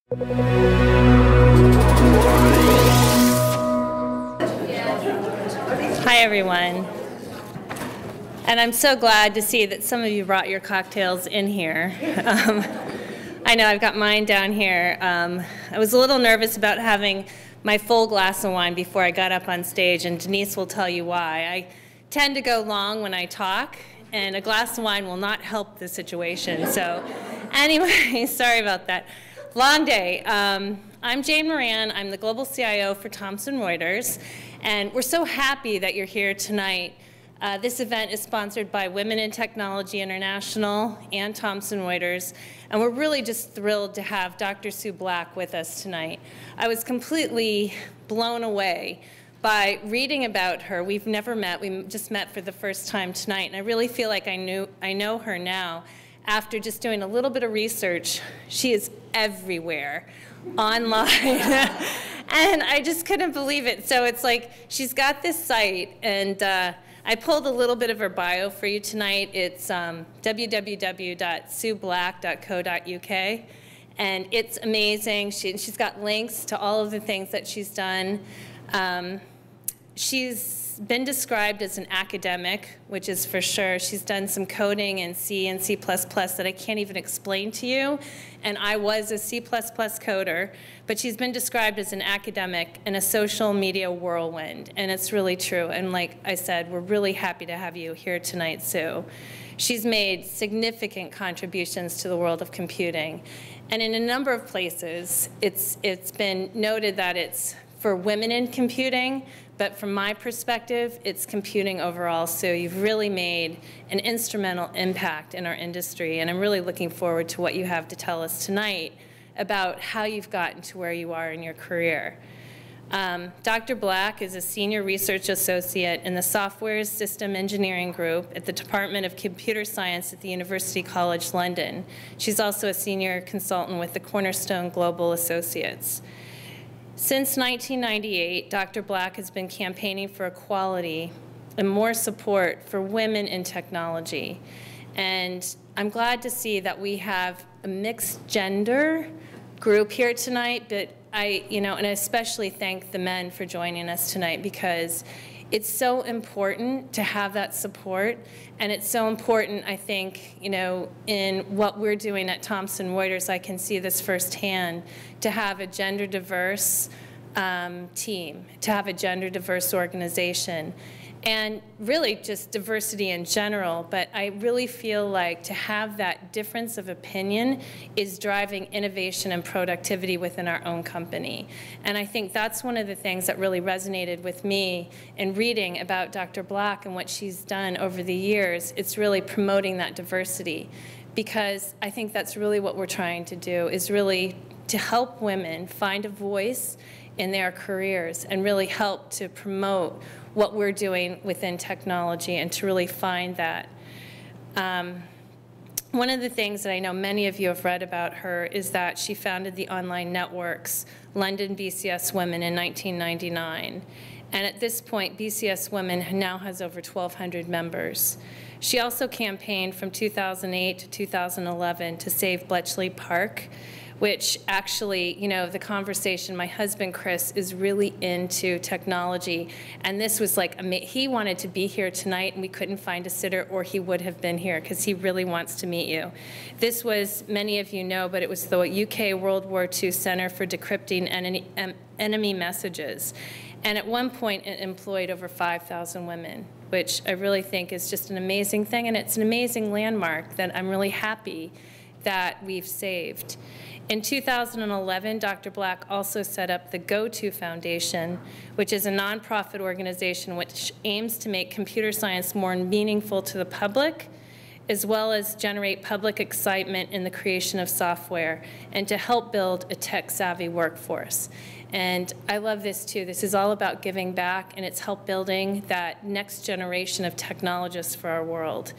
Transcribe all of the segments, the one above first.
Hi, everyone. And I'm so glad to see that some of you brought your cocktails in here. I know I've got mine down here. I was a little nervous about having my full glass of wine before I got up on stage, and Denise will tell you why. I tend to go long when I talk, and a glass of wine will not help the situation. So anyway, sorry about that. Long day. I'm Jane Moran. I'm the Global CIO for Thomson Reuters, and we're so happy that you're here tonight. This event is sponsored by Women in Technology International and Thomson Reuters, and we're really just thrilled to have Dr. Sue Black with us tonight. I was completely blown away by reading about her. We've never met. We just met for the first time tonight, and I really feel like I know her now. After just doing a little bit of research, she is everywhere online. And I just couldn't believe it. So it's like she's got this site, and I pulled a little bit of her bio for you tonight. It's www.sueblack.co.uk, and it's amazing. She's got links to all of the things that she's done. She's been described as an academic, which is for sure. She's done some coding in C and C++ that I can't even explain to you, and I was a C++ coder, but she's been described as an academic and a social media whirlwind, and it's really true. And like I said, we're really happy to have you here tonight, Sue. She's made significant contributions to the world of computing, and in a number of places, it's been noted that it's for women in computing, but from my perspective, it's computing overall. So you've really made an instrumental impact in our industry, and I'm really looking forward to what you have to tell us tonight about how you've gotten to where you are in your career. Dr. Black is a senior research associate in the Software System Engineering Group at the Department of Computer Science at the University College London. She's also a senior consultant with the Cornerstone Global Associates. Since 1998, Dr. Black has been campaigning for equality and more support for women in technology. And I'm glad to see that we have a mixed gender group here tonight, but and I especially thank the men for joining us tonight, because it's so important to have that support, and it's so important, I think, in what we're doing at Thomson Reuters. I can see this firsthand, to have a gender diverse team, to have a gender diverse organization, and really just diversity in general. But I really feel like to have that difference of opinion is driving innovation and productivity within our own company. And I think that's one of the things that really resonated with me in reading about Dr. Black and what she's done over the years. It's really promoting that diversity, because I think that's really what we're trying to do, is really to help women find a voice in their careers and really help to promote what we're doing within technology and to really find that. One of the things that I know many of you have read about her is that she founded the online networks London BCS Women in 1999. And at this point, BCS Women now has over 1,200 members. She also campaigned from 2008 to 2011 to save Bletchley Park, which actually, the conversation, my husband, Chris, is really into technology. And this was like, he wanted to be here tonight, and we couldn't find a sitter, or he would have been here, because he really wants to meet you. This was, many of you know, but it was the UK World War II Center for Decrypting Enemy Messages. And at one point, it employed over 5,000 women, which I really think is just an amazing thing. And it's an amazing landmark that I'm really happy that we've saved. In 2011, Dr. Black also set up the GoTo Foundation, which is a nonprofit organization which aims to make computer science more meaningful to the public, as well as generate public excitement in the creation of software, and to help build a tech-savvy workforce. And I love this too. This is all about giving back, and it's help building that next generation of technologists for our world.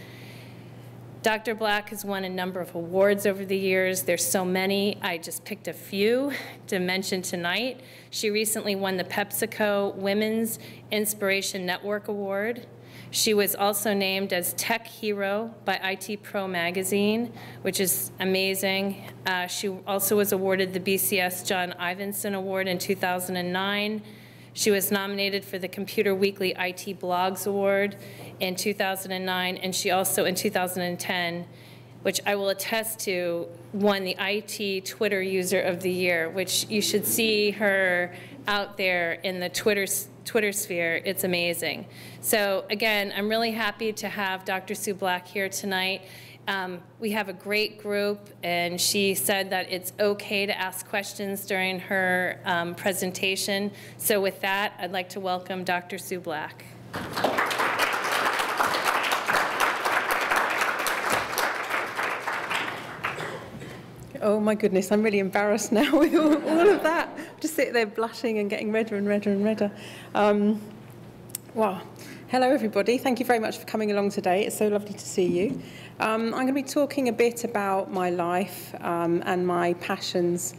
Dr. Black has won a number of awards over the years. There's so many. I just picked a few to mention tonight. She recently won the PepsiCo Women's Inspiration Network Award. She was also named as Tech Hero by IT Pro magazine, which is amazing. She also was awarded the BCS John Ivinson Award in 2009. She was nominated for the Computer Weekly IT Blogs Award in 2009, and she also, in 2010, which I will attest to, won the IT Twitter User of the Year, which you should see her out there in the Twitter sphere. It's amazing. So again, I'm really happy to have Dr. Sue Black here tonight. We have a great group, and she said that it's okay to ask questions during her presentation. So with that, I'd like to welcome Dr. Sue Black. Oh my goodness, I'm really embarrassed now with all of that. Just sit there blushing and getting redder and redder and redder. Wow. Hello everybody, thank you very much for coming along today. It's so lovely to see you. I'm going to be talking a bit about my life and my passions,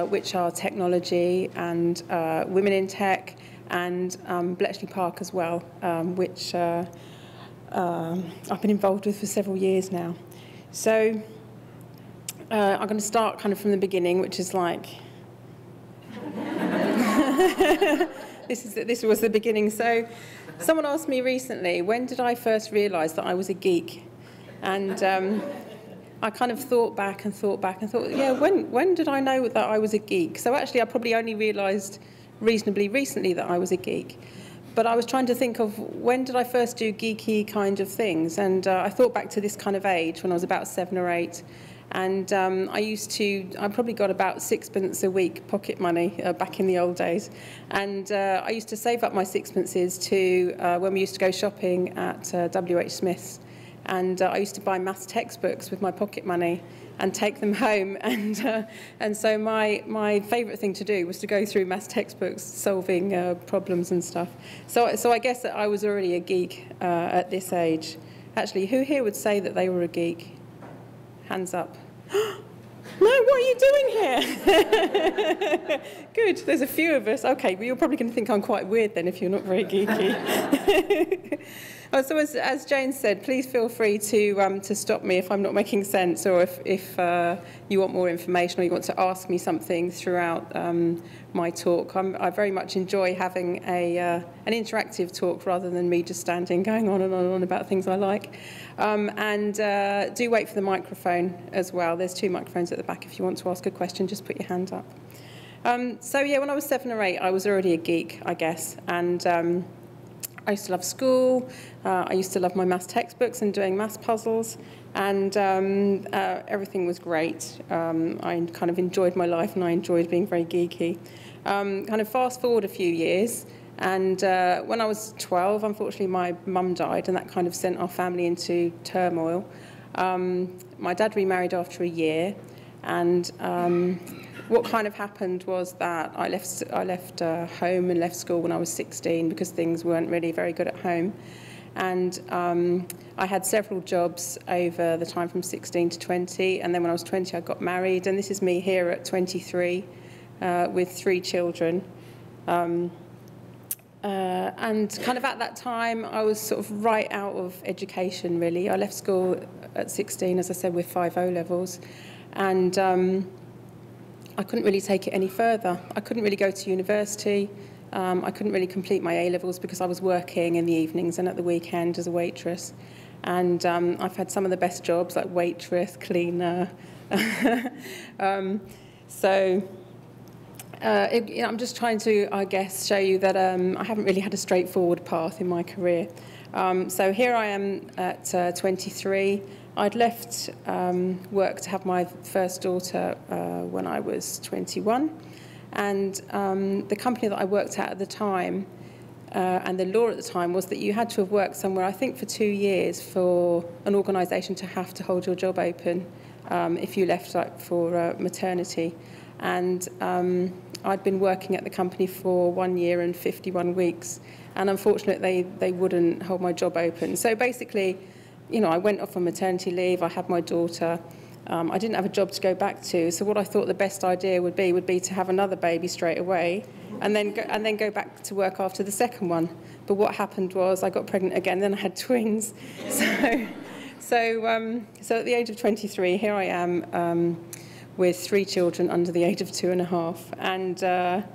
which are technology and women in tech, and Bletchley Park as well, which I've been involved with for several years now. So I'm going to start kind of from the beginning, which is like, this was the beginning. So someone asked me recently, when did I first realise that I was a geek? And I kind of thought back and thought, yeah, when did I know that I was a geek? So actually I probably only realised reasonably recently that I was a geek. But I was trying to think of when did I first do geeky kind of things? And I thought back to this kind of age when I was about 7 or 8. And I probably got about sixpence a week pocket money back in the old days. And I used to save up my sixpences to when we used to go shopping at W.H. Smith's. And I used to buy maths textbooks with my pocket money and take them home. And so my favourite thing to do was to go through maths textbooks, solving problems and stuff. So I guess that I was already a geek at this age. Actually, who here would say that they were a geek? Hands up. No, what are you doing here? Good, there's a few of us. Okay, well, you're probably going to think I'm quite weird then if you're not very geeky. So as Jane said, please feel free to stop me if I'm not making sense, or if you want more information or you want to ask me something throughout my talk. I very much enjoy having an interactive talk rather than me just standing going on and on and on about things I like. And do wait for the microphone as well. There's 2 microphones at the back. If you want to ask a question, just put your hand up. So yeah, when I was 7 or 8, I was already a geek, I guess. And I used to love school. I used to love my maths textbooks and doing maths puzzles. And everything was great. I kind of enjoyed my life, and I enjoyed being very geeky. Kind of fast forward a few years. And when I was 12, unfortunately, my mum died, and that kind of sent our family into turmoil. My dad remarried after a year, and what kind of happened was that I left home and left school when I was 16 because things weren't really very good at home. And I had several jobs over the time from 16 to 20, and then when I was 20, I got married, and this is me here at 23 with 3 children. And kind of at that time, I was sort of right out of education, really. I left school at 16, as I said, with 5 O-levels, and I couldn't really take it any further. I couldn't really go to university. I couldn't really complete my A-levels because I was working in the evenings and at the weekend as a waitress. And I've had some of the best jobs, like waitress, cleaner. I'm just trying to, I guess, show you that I haven't really had a straightforward path in my career. So here I am at 23. I'd left work to have my first daughter when I was 21. And the company that I worked at the time, and the law at the time, was that you had to have worked somewhere, I think, for 2 years for an organisation to have to hold your job open if you left for maternity. And I'd been working at the company for 1 year and 51 weeks, and unfortunately they wouldn't hold my job open. So basically, I went off on maternity leave, I had my daughter, I didn't have a job to go back to, so what I thought the best idea would be to have another baby straight away and then go back to work after the second one. But what happened was I got pregnant again, then I had twins. So at the age of 23, here I am with 3 children under the age of 2.5, and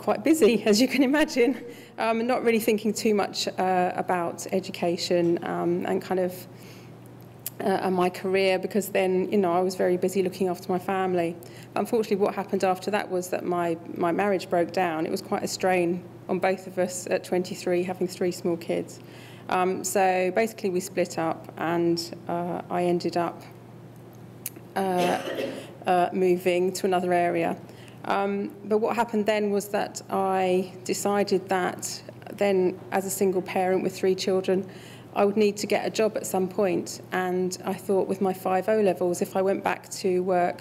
quite busy, as you can imagine. Not really thinking too much about education and kind of my career, because then, you know, I was very busy looking after my family. Unfortunately, what happened after that was that my marriage broke down. It was quite a strain on both of us at 23, having 3 small kids. So basically we split up, and I ended up moving to another area. But what happened then was that I decided that then, as a single parent with 3 children, I would need to get a job at some point. And I thought, with my 5 O-levels, if I went back to work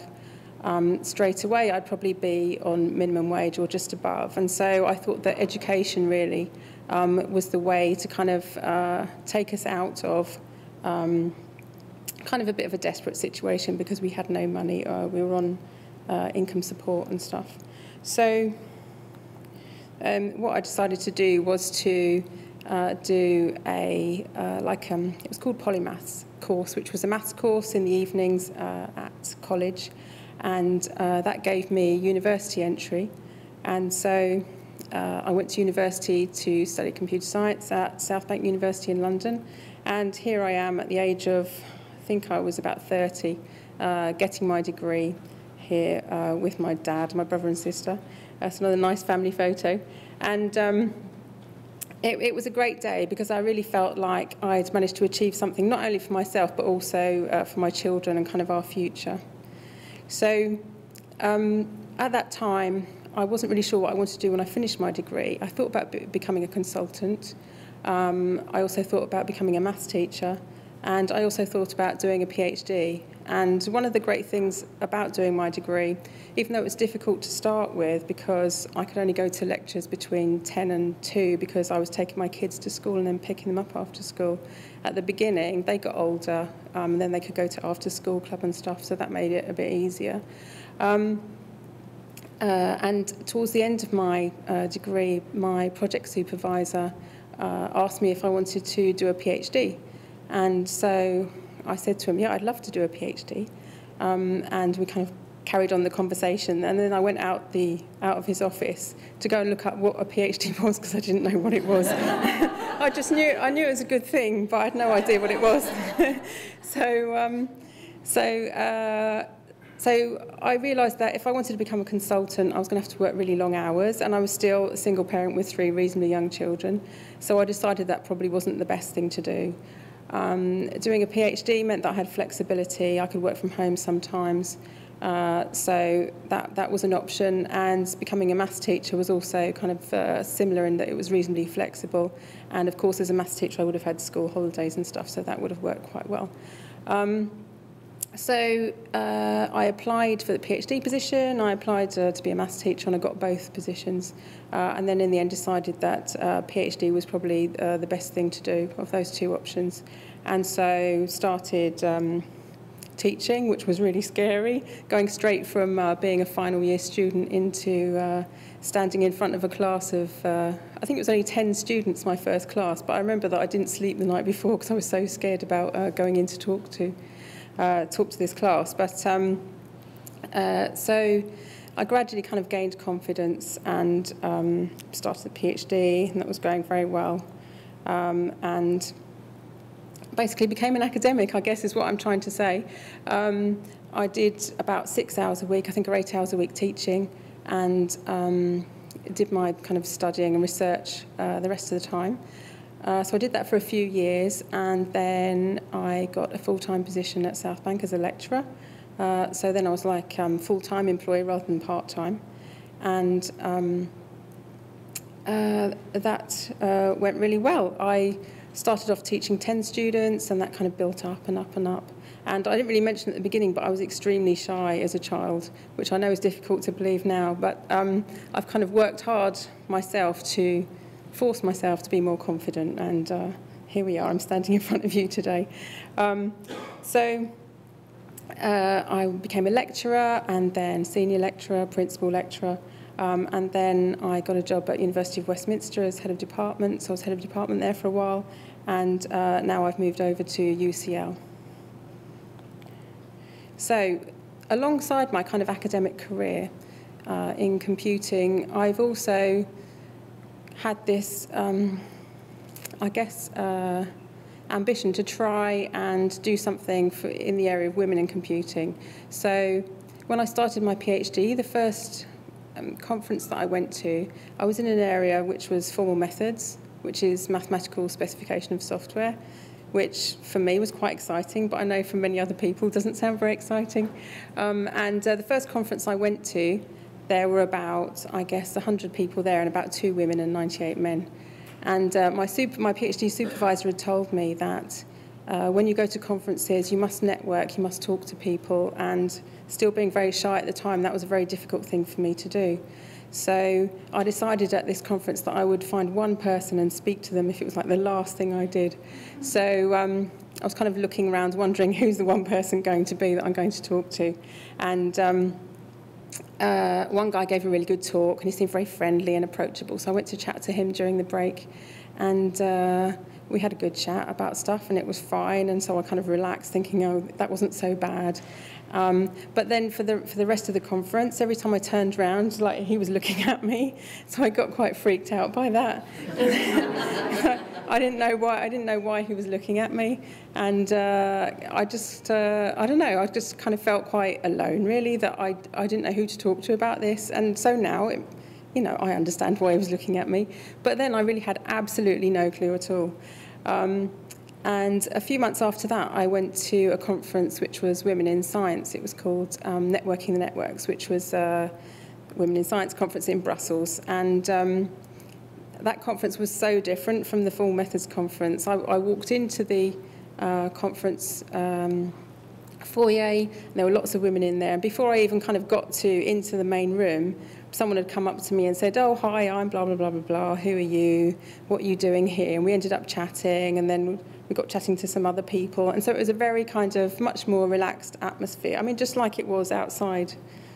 straight away, I'd probably be on minimum wage or just above. And so I thought that education really was the way to kind of take us out of kind of a bit of a desperate situation, because we had no money. We were on income support and stuff. So what I decided to do was to do a it was called Polymaths course, which was a maths course in the evenings at college, and that gave me university entry. And so I went to university to study computer science at South Bank University in London, and here I am at the age of, I think I was about 30, getting my degree here with my dad, my brother and sister. That's another nice family photo. And it was a great day, because I really felt like I'd managed to achieve something, not only for myself, but also for my children and kind of our future. So at that time, I wasn't really sure what I wanted to do when I finished my degree. I thought about becoming a consultant. I also thought about becoming a maths teacher. And I also thought about doing a PhD. And one of the great things about doing my degree, even though it was difficult to start with, because I could only go to lectures between 10 and 2, because I was taking my kids to school and then picking them up after school. At the beginning, they got older, and then they could go to after-school club and stuff, so that made it a bit easier. And towards the end of my degree, my project supervisor asked me if I wanted to do a PhD. And so I said to him, yeah, I'd love to do a PhD. And we kind of carried on the conversation. And then I went out of his office to go and look up what a PhD was, because I didn't know what it was. I knew it was a good thing, but I had no idea what it was. So I realised that if I wanted to become a consultant, I was going to have to work really long hours, and I was still a single parent with 3 reasonably young children. So I decided that probably wasn't the best thing to do. Doing a PhD meant that I had flexibility. I could work from home sometimes. So that was an option. And becoming a maths teacher was also kind of similar in that it was reasonably flexible. And of course, as a maths teacher, I would have had school holidays and stuff, so that would have worked quite well. So I applied for the PhD position, I applied to be a maths teacher, and I got both positions. And then in the end decided that PhD was probably the best thing to do of those 2 options. And so started teaching, which was really scary, going straight from being a final year student into standing in front of a class of, I think it was only 10 students, my first class, but I remember that I didn't sleep the night before because I was so scared about going in to talk to this class. But so I gradually kind of gained confidence and started a PhD, and that was going very well. And basically became an academic, I guess is what I'm trying to say. I did about 6 hours a week, I think, or 8 hours a week teaching, and did my kind of studying and research the rest of the time. So I did that for a few years, and then I got a full-time position at South Bank as a lecturer. So then I was like full-time employee rather than part-time. And that went really well. I started off teaching 10 students, and that kind of built up and up and up. And I didn't really mention at the beginning, but I was extremely shy as a child, which I know is difficult to believe now. But I've kind of worked hard myself to force myself to be more confident, and here we are, I'm standing in front of you today. So I became a lecturer, and then senior lecturer, principal lecturer, And then I got a job at University of Westminster as head of department, so I was head of department there for a while, and now I've moved over to UCL. So alongside my kind of academic career in computing, I've also had this, I guess, ambition to try and do something in the area of women in computing. So when I started my PhD, the first conference that I went to, I was in an area which was formal methods, which is mathematical specification of software, which for me was quite exciting, but I know for many other people doesn't sound very exciting. And the first conference I went to, there were about, I guess, 100 people there and about 2 women and 98 men. And my PhD supervisor had told me that when you go to conferences, you must network, you must talk to people, and still being very shy at the time, that was a very difficult thing for me to do. So I decided at this conference that I would find one person and speak to them if it was like the last thing I did. So I was kind of looking around, wondering who's the one person going to be that I'm going to talk to. And one guy gave a really good talk, and he seemed very friendly and approachable. So I went to chat to him during the break, and we had a good chat about stuff, and it was fine. And so I kind of relaxed, thinking, oh, that wasn't so bad. But then for the rest of the conference, every time I turned around, like, he was looking at me, so I got quite freaked out by that. I didn't know why he was looking at me, and I don't know, I just kind of felt quite alone, really, that I didn't know who to talk to about this. And so now, you know, I understand why he was looking at me, but then I really had absolutely no clue at all. And a few months after that, I went to a conference which was Women in Science. It was called Networking the Networks, which was a Women in Science conference in Brussels. And that conference was so different from the Formal Methods conference. I walked into the conference foyer, and there were lots of women in there. And before I even kind of got into the main room, someone had come up to me and said, oh, hi, I'm blah, blah, blah, blah, blah. Who are you? What are you doing here? And we ended up chatting, and then we got chatting to some other people. And so it was a very kind of much more relaxed atmosphere. I mean, just like it was outside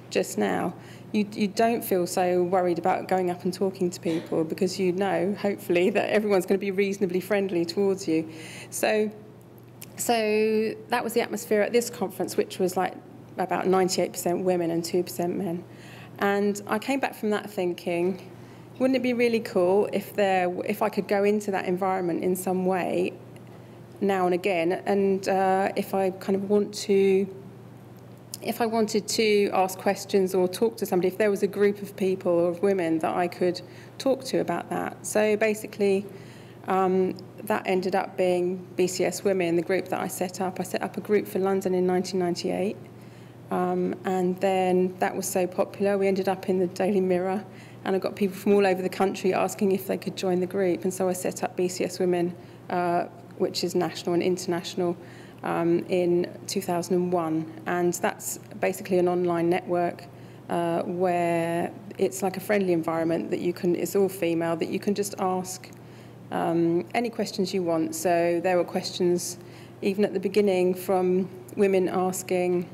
just now. You don't feel so worried about going up and talking to people, because you know, hopefully, that everyone's going to be reasonably friendly towards you. So that was the atmosphere at this conference, which was like about 98% women and 2% men. And I came back from that thinking, wouldn't it be really cool if I could go into that environment in some way now and again, and if I wanted to ask questions or talk to somebody, if there was a group of people or of women that I could talk to about that. So basically, that ended up being BCS Women, the group that I set up. I set up a group for London in 1998, and then that was so popular, we ended up in the Daily Mirror, and I got people from all over the country asking if they could join the group, and so I set up BCS Women, which is national and international, in 2001. And that's basically an online network where it's like a friendly environment that it's all female, that you can just ask any questions you want. So there were questions, even at the beginning, from women asking,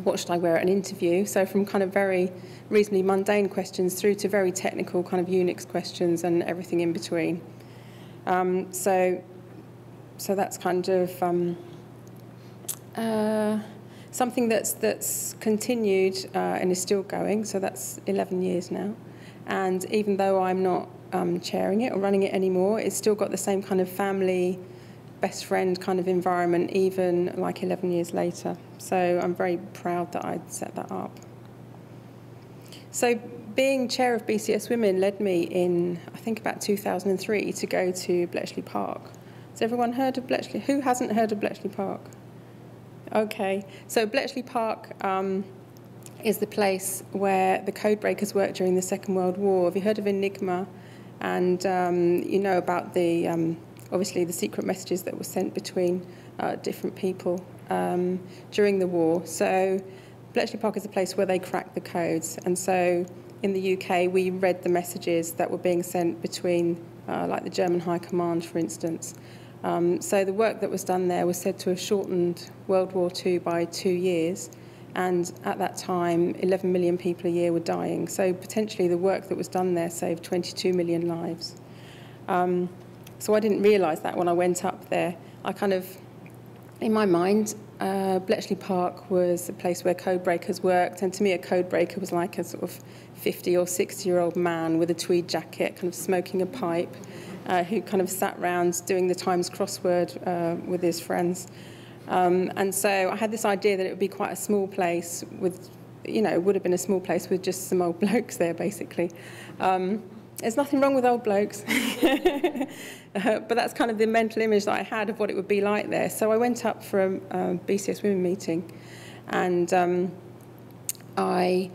what should I wear at an interview? So from kind of very reasonably mundane questions through to very technical kind of Unix questions and everything in between. So that's kind of something that's continued and is still going. So that's 11 years now. And even though I'm not chairing it or running it anymore, it's still got the same kind of family, best friend kind of environment, even like 11 years later. So I'm very proud that I'd set that up. So being chair of BCS Women led me in, I think, about 2003 to go to Bletchley Park. Has everyone heard of Bletchley? Who hasn't heard of Bletchley Park? Okay, so Bletchley Park is the place where the codebreakers worked during the Second World War. Have you heard of Enigma? And you know about the, obviously, the secret messages that were sent between different people during the war. So Bletchley Park is a place where they cracked the codes. And so in the UK, we read the messages that were being sent between, like the German High Command, for instance. So the work that was done there was said to have shortened World War II by 2 years. And at that time, 11 million people a year were dying. So potentially the work that was done there saved 22 million lives. So I didn't realise that when I went up there. I kind of, in my mind, Bletchley Park was a place where code breakers worked, and to me a code breaker was like a sort of 50 or 60-year-old man with a tweed jacket, kind of smoking a pipe, who kind of sat round doing the Times crossword with his friends. And so I had this idea that it would be quite a small place with, it would have been a small place with just some old blokes there, basically. There's nothing wrong with old blokes, but that's kind of the mental image that I had of what it would be like there. So I went up for a BCS Women meeting, and I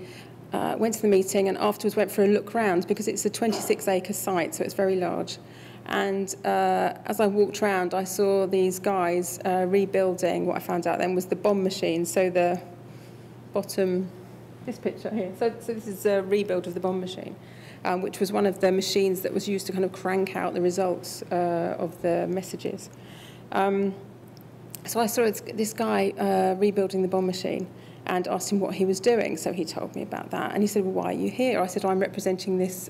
went to the meeting and afterwards went for a look round because it's a 26-acre site, so it's very large. And as I walked around, I saw these guys rebuilding. What I found out then was the bomb machine. So the bottom, this picture here. So this is a rebuild of the bomb machine, which was one of the machines that was used to kind of crank out the results of the messages. So I saw this guy rebuilding the bomb machine and asked him what he was doing. So he told me about that. And he said, well, why are you here? I said, I'm representing this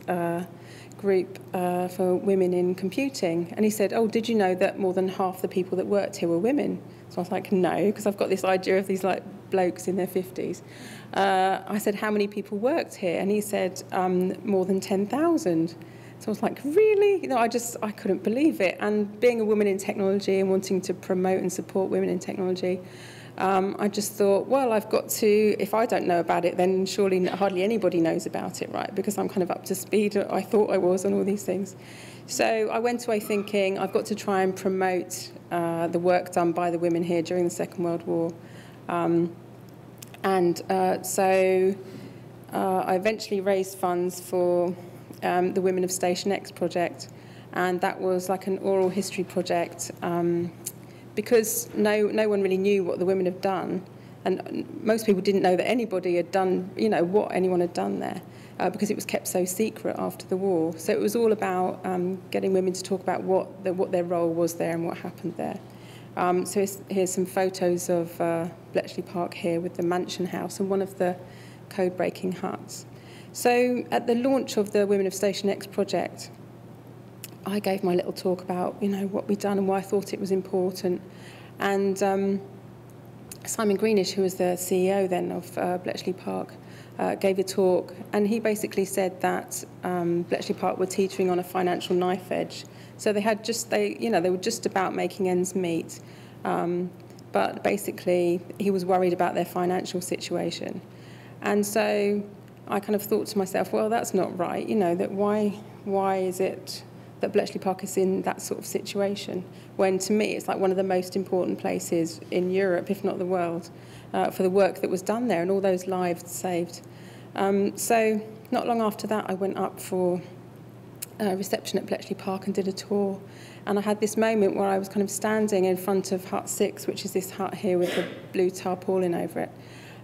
group for women in computing. And he said, oh, did you know that more than half the people that worked here were women? So I was like, no, because I've got this idea of these like blokes in their 50s. I said, how many people worked here? And he said, more than 10,000. So I was like, really? I couldn't believe it. And being a woman in technology and wanting to promote and support women in technology, I just thought, well, I've got to, if I don't know about it, then surely hardly anybody knows about it, right? Because I'm kind of up to speed, I thought I was on all these things. So I went away thinking, I've got to try and promote the work done by the women here during the Second World War. So I eventually raised funds for the Women of Station X project, and that was like an oral history project, because no one really knew what the women had done, and most people didn't know that anybody had done, what anyone had done there, because it was kept so secret after the war. So it was all about getting women to talk about what their role was there and what happened there. So here's some photos of Bletchley Park here with the mansion house and one of the code-breaking huts. So at the launch of the Women of Station X project, I gave my little talk about, what we'd done and why I thought it was important. And Simon Greenish, who was the CEO then of Bletchley Park, gave a talk, and he basically said that Bletchley Park were teetering on a financial knife edge. So they were just about making ends meet. But basically, he was worried about their financial situation. And so I kind of thought to myself, well, that's not right, that why is it that Bletchley Park is in that sort of situation, when to me it's like one of the most important places in Europe, if not the world, for the work that was done there and all those lives saved. So not long after that, I went up for a reception at Bletchley Park and did a tour. And I had this moment where I was kind of standing in front of Hut 6, which is this hut here with the blue tarpaulin over it.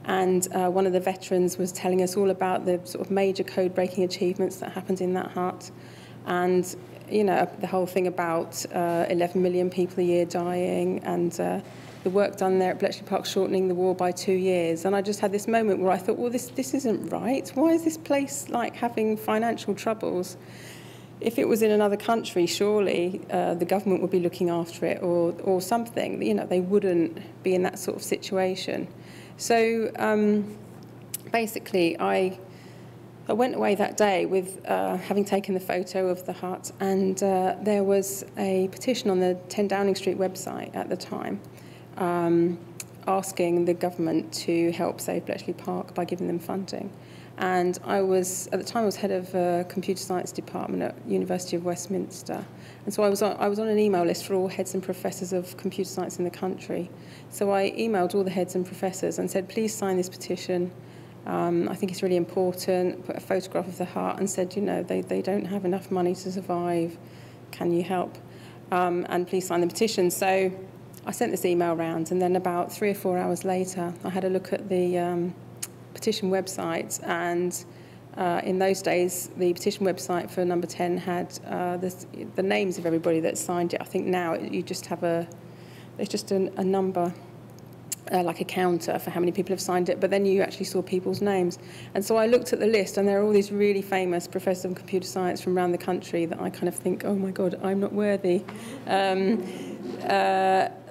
And one of the veterans was telling us all about the sort of major code-breaking achievements that happened in that hut. And the whole thing about 11 million people a year dying, and the work done there at Bletchley Park shortening the war by 2 years. And I just had this moment where I thought, well, this isn't right. Why is this place like having financial troubles? If it was in another country, surely the government would be looking after it, or something. They wouldn't be in that sort of situation. So basically, I went away that day with having taken the photo of the hut, and there was a petition on the 10 Downing Street website at the time asking the government to help save Bletchley Park by giving them funding. And at the time I was head of computer science department at University of Westminster. And so I was on an email list for all heads and professors of computer science in the country. So I emailed all the heads and professors and said, please sign this petition. I think it's really important. Put a photograph of the hut and said, they don't have enough money to survive. Can you help? And please sign the petition. So I sent this email round, and then about 3 or 4 hours later, I had a look at the petition website, and in those days, the petition website for number 10 had the names of everybody that signed it. I think now you just have there's just a number. like a counter for how many people have signed it, but then you actually saw people's names. And so I looked at the list, and there are all these really famous professors of computer science from around the country that I kind of think, oh my God, I'm not worthy.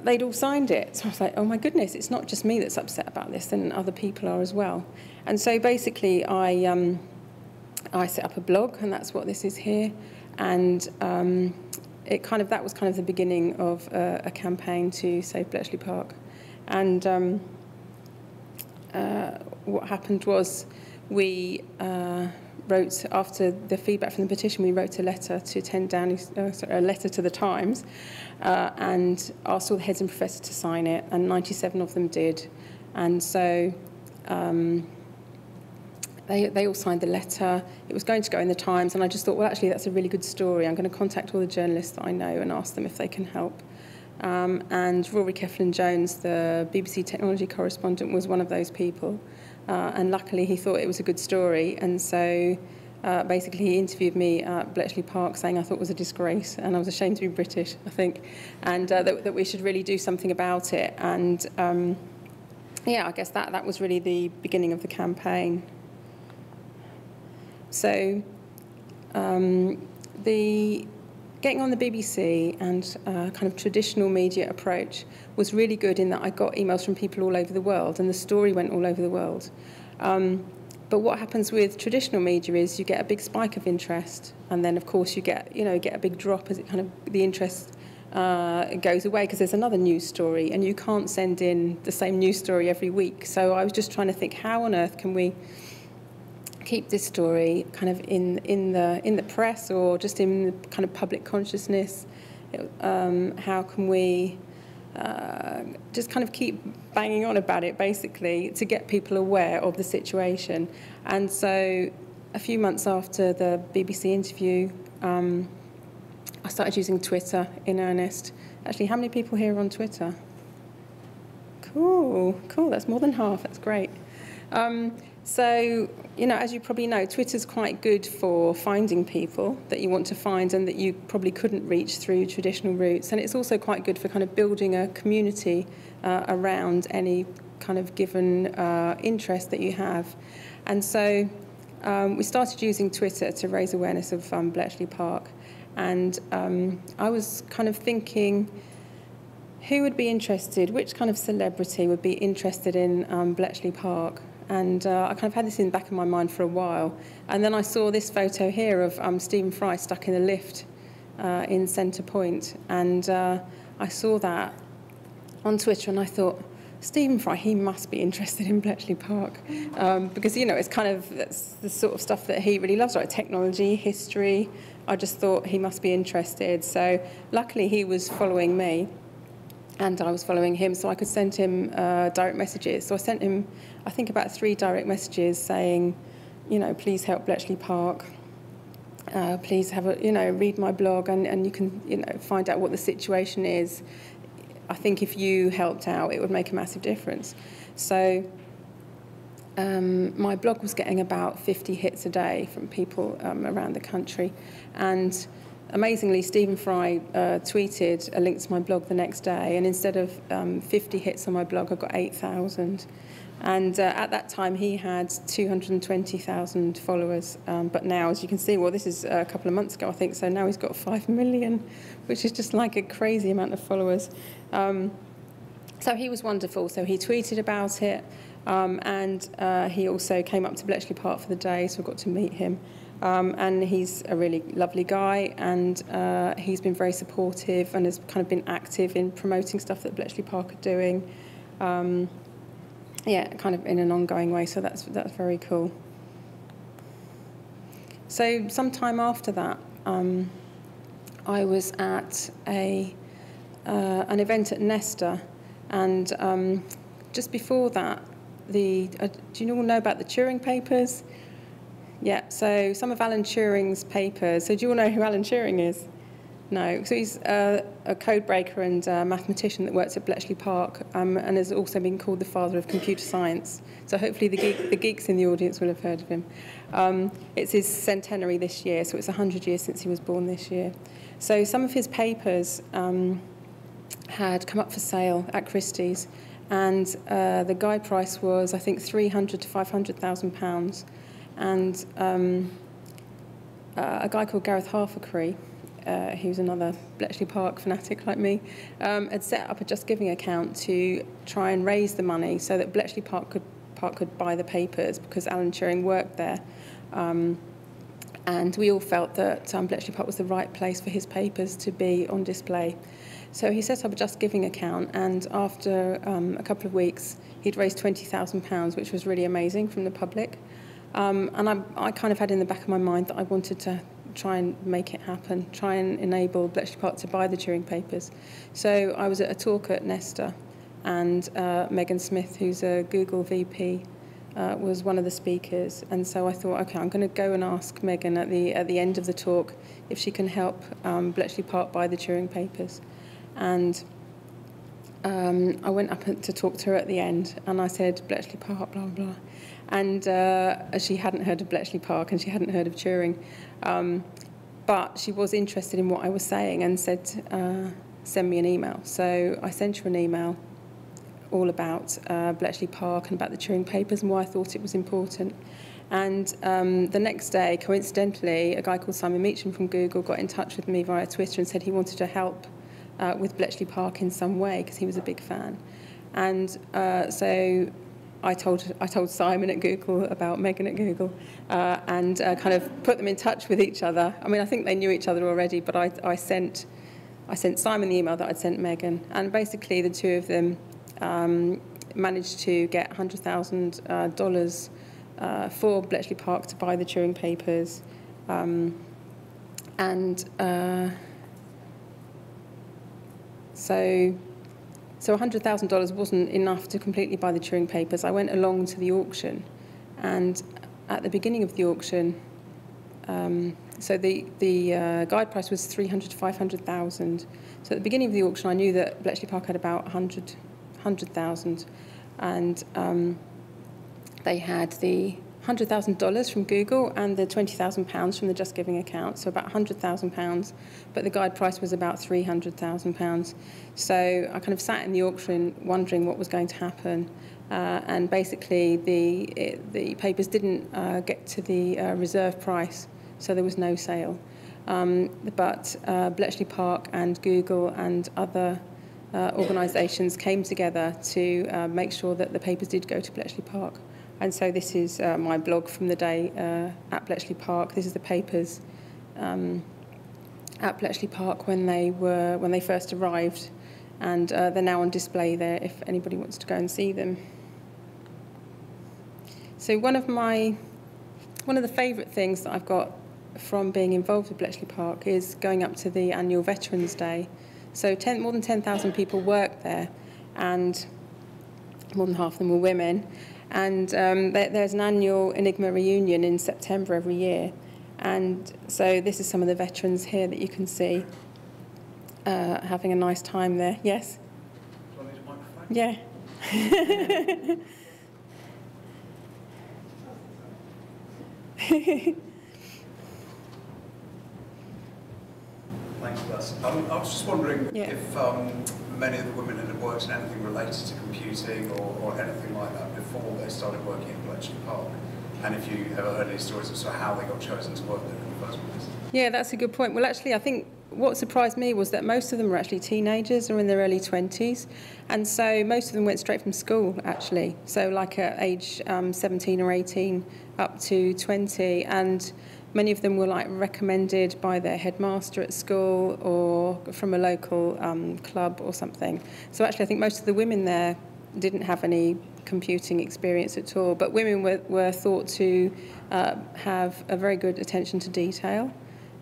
They'd all signed it. So I was like, oh my goodness, it's not just me that's upset about this, and other people are as well. And so basically I set up a blog, and that's what this is here. And that was kind of the beginning of a campaign to save Bletchley Park. And what happened was we wrote, after the feedback from the petition, we wrote a letter to a letter to the Times, and asked all the heads and professors to sign it, and 97 of them did. And so they all signed the letter. It was going to go in the Times, and I just thought, well, actually, that's a really good story. I'm going to contact all the journalists that I know and ask them if they can help. And Rory Kefflin-Jones, the BBC technology correspondent, was one of those people. And luckily, he thought it was a good story. And so basically, he interviewed me at Bletchley Park, saying I thought it was a disgrace, and I was ashamed to be British, I think, and that we should really do something about it. And yeah, I guess that was really the beginning of the campaign. So getting on the BBC and kind of traditional media approach was really good in that I got emails from people all over the world, and the story went all over the world. But what happens with traditional media is you get a big spike of interest, and then of course you get a big drop as it kind of the interest goes away because there's another news story, and you can't send in the same news story every week. So I was just trying to think, how on earth can we keep this story kind of in the press, or just in the kind of public consciousness? How can we just kind of keep banging on about it, basically, to get people aware of the situation? And so a few months after the BBC interview, I started using Twitter in earnest. Actually, how many people here are on Twitter? Cool, that's more than half, that's great. So, as you probably know, Twitter's quite good for finding people that you want to find and that you probably couldn't reach through traditional routes. And it's also quite good for kind of building a community around any kind of given interest that you have. And so we started using Twitter to raise awareness of Bletchley Park. And I was kind of thinking, who would be interested, which kind of celebrity would be interested in Bletchley Park? And I kind of had this in the back of my mind for a while. And then I saw this photo here of Stephen Fry stuck in a lift in Centre Point. And I saw that on Twitter, and I thought, Stephen Fry, he must be interested in Bletchley Park. Because, it's kind of that's the sort of stuff that he really loves, right? Technology, history. I just thought he must be interested. So luckily, he was following me, and I was following him, so I could send him direct messages. So I sent him, I think, about 3 direct messages saying, please help Bletchley Park. Please have read my blog, and you can, find out what the situation is. I think if you helped out, it would make a massive difference. So my blog was getting about 50 hits a day from people around the country, and amazingly, Stephen Fry tweeted a link to my blog the next day, and instead of 50 hits on my blog, I got 8,000. And at that time, he had 220,000 followers. But now, as you can see, well, this is a couple of months ago, I think, so now he's got 5 million, which is just like a crazy amount of followers. So he was wonderful. So he tweeted about it, and he also came up to Bletchley Park for the day, so I got to meet him. And he's a really lovely guy, and he's been very supportive and has kind of been active in promoting stuff that Bletchley Park are doing. Kind of in an ongoing way, so that's very cool. So sometime after that, I was at an event at Nesta, and just before that, do you all know about the Turing papers? Yeah, so some of Alan Turing's papers. So do you all know who Alan Turing is? No. So he's a code breaker and a mathematician that works at Bletchley Park, and has also been called the father of computer science. So hopefully the geeks in the audience will have heard of him. It's his centenary this year, so it's 100 years since he was born this year. So some of his papers had come up for sale at Christie's, and the guide price was, I think, £300,000 to £500,000. And a guy called Gareth Harfacree, who's another Bletchley Park fanatic like me, had set up a Just Giving account to try and raise the money so that Bletchley Park could buy the papers, because Alan Turing worked there. And we all felt that Bletchley Park was the right place for his papers to be on display. So he set up a Just Giving account, and after a couple of weeks, he'd raised £20,000, which was really amazing from the public. And I kind of had in the back of my mind that I wanted to try and make it happen, try and enable Bletchley Park to buy the Turing papers. So I was at a talk at Nesta, and Megan Smith, who's a Google VP, was one of the speakers. And so I thought, okay, I'm going to go and ask Megan at the end of the talk if she can help Bletchley Park buy the Turing papers. And I went up to talk to her at the end, and I said, Bletchley Park, blah, blah. And she hadn't heard of Bletchley Park, and she hadn't heard of Turing. But she was interested in what I was saying and said, send me an email. So I sent her an email all about Bletchley Park and about the Turing papers and why I thought it was important. And the next day, coincidentally, a guy called Simon Meacham from Google got in touch with me via Twitter and said he wanted to help with Bletchley Park in some way, because he was a big fan. And so I told Simon at Google about Megan at Google, and kind of put them in touch with each other. I mean, I think they knew each other already, but I sent Simon the email that I'd sent Megan, and basically the two of them managed to get $100,000 for Bletchley Park to buy the Turing papers, So $100,000 wasn't enough to completely buy the Turing papers. I went along to the auction, and at the beginning of the auction, so the guide price was $300,000 to $500,000. So at the beginning of the auction, I knew that Bletchley Park had about $100,000, and they had the $100,000 from Google and the £20,000 from the Just Giving account, so about £100,000, but the guide price was about £300,000. So I kind of sat in the auction wondering what was going to happen, and basically the papers didn't get to the reserve price, so there was no sale. But Bletchley Park and Google and other organisations came together to make sure that the papers did go to Bletchley Park. And so this is my blog from the day at Bletchley Park. This is the papers at Bletchley Park when they first arrived, and they're now on display there if anybody wants to go and see them. So one of the favourite things that I've got from being involved with Bletchley Park is going up to the annual Veterans Day. So more than 10,000 people work there, and more than half of them were women. And there's an annual Enigma reunion in September every year. And so this is some of the veterans here that you can see having a nice time there. Yes? Do I need a microphone? Yeah. Thanks, Gus. I was just wondering if many of the women had worked in anything related to computing or anything like that before they started working at Bletchley Park, and if you ever heard any stories as to how they got chosen to work there in the first place. Yeah, that's a good point. Well, actually, I think what surprised me was that most of them were actually teenagers or in their early 20s, and so most of them went straight from school, actually. So like at age 17 or 18 up to 20, and many of them were like recommended by their headmaster at school or from a local club or something. So actually I think most of the women there didn't have any computing experience at all, but women were thought to have a very good attention to detail,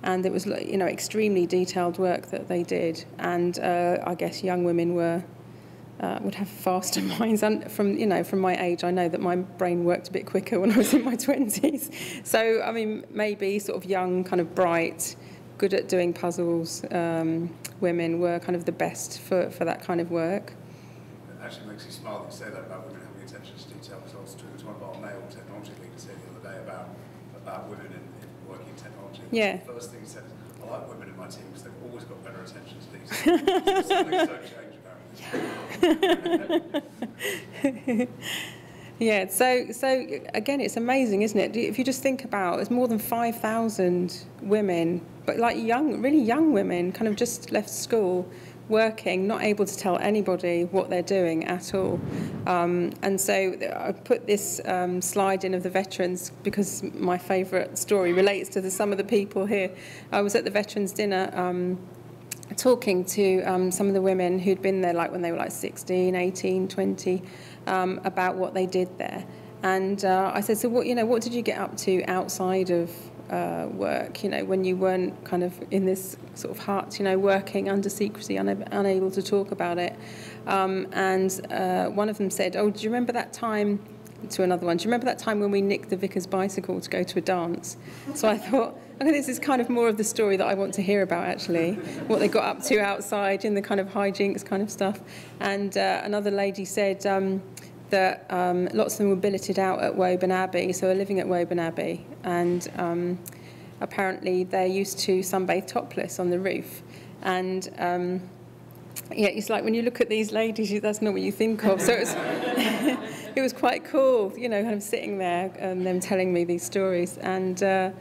and it was, you know, extremely detailed work that they did. And I guess young women would have faster minds. And from my age, I know that my brain worked a bit quicker when I was in my 20s. So, I mean, maybe sort of young, kind of bright, good at doing puzzles women were kind of the best for that kind of work. It actually makes you smile that you say that about women having attention to detail, because I was talking to one of our male technology leaders here the other day about women in working technology. Yeah. The first thing he said is, I like women in my team because they've always got better attention to detail. Something's so changed, apparently. Yeah, so again, it's amazing, isn't it? If you just think about, it's more than 5,000 women, but like really young women, kind of just left school, working, not able to tell anybody what they're doing at all. And so I put this slide in of the veterans because my favourite story relates to some of the people here. I was at the veterans dinner talking to some of the women who'd been there like when they were like 16, 18, 20, about what they did there. And I said, so what did you get up to outside of work, when you weren't kind of in this sort of hut, working under secrecy, unable to talk about it. And one of them said, oh, do you remember that time, to another one, do you remember that time when we nicked the vicar's bicycle to go to a dance? So I thought, okay, this is kind of more of the story that I want to hear about, actually, what they got up to outside in the kind of hijinks kind of stuff. And another lady said that lots of them were billeted out at Woburn Abbey, so are living at Woburn Abbey, and apparently they're used to sunbathe topless on the roof. And yeah, it's like when you look at these ladies, that's not what you think of. So it was quite cool, kind of sitting there and them telling me these stories. And so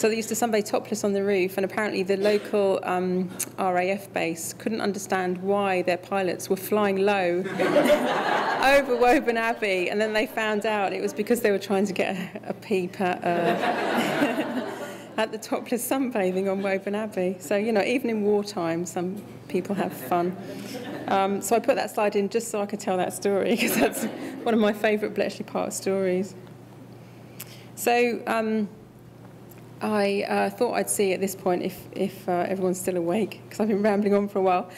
they used to sunbathe topless on the roof, and apparently the local RAF base couldn't understand why their pilots were flying low over Woburn Abbey, and then they found out it was because they were trying to get a peep at the topless sunbathing on Woburn Abbey. So, even in wartime, some people have fun. So I put that slide in just so I could tell that story, because that's one of my favourite Bletchley Park stories. So I thought I'd see at this point if everyone's still awake, because I've been rambling on for a while.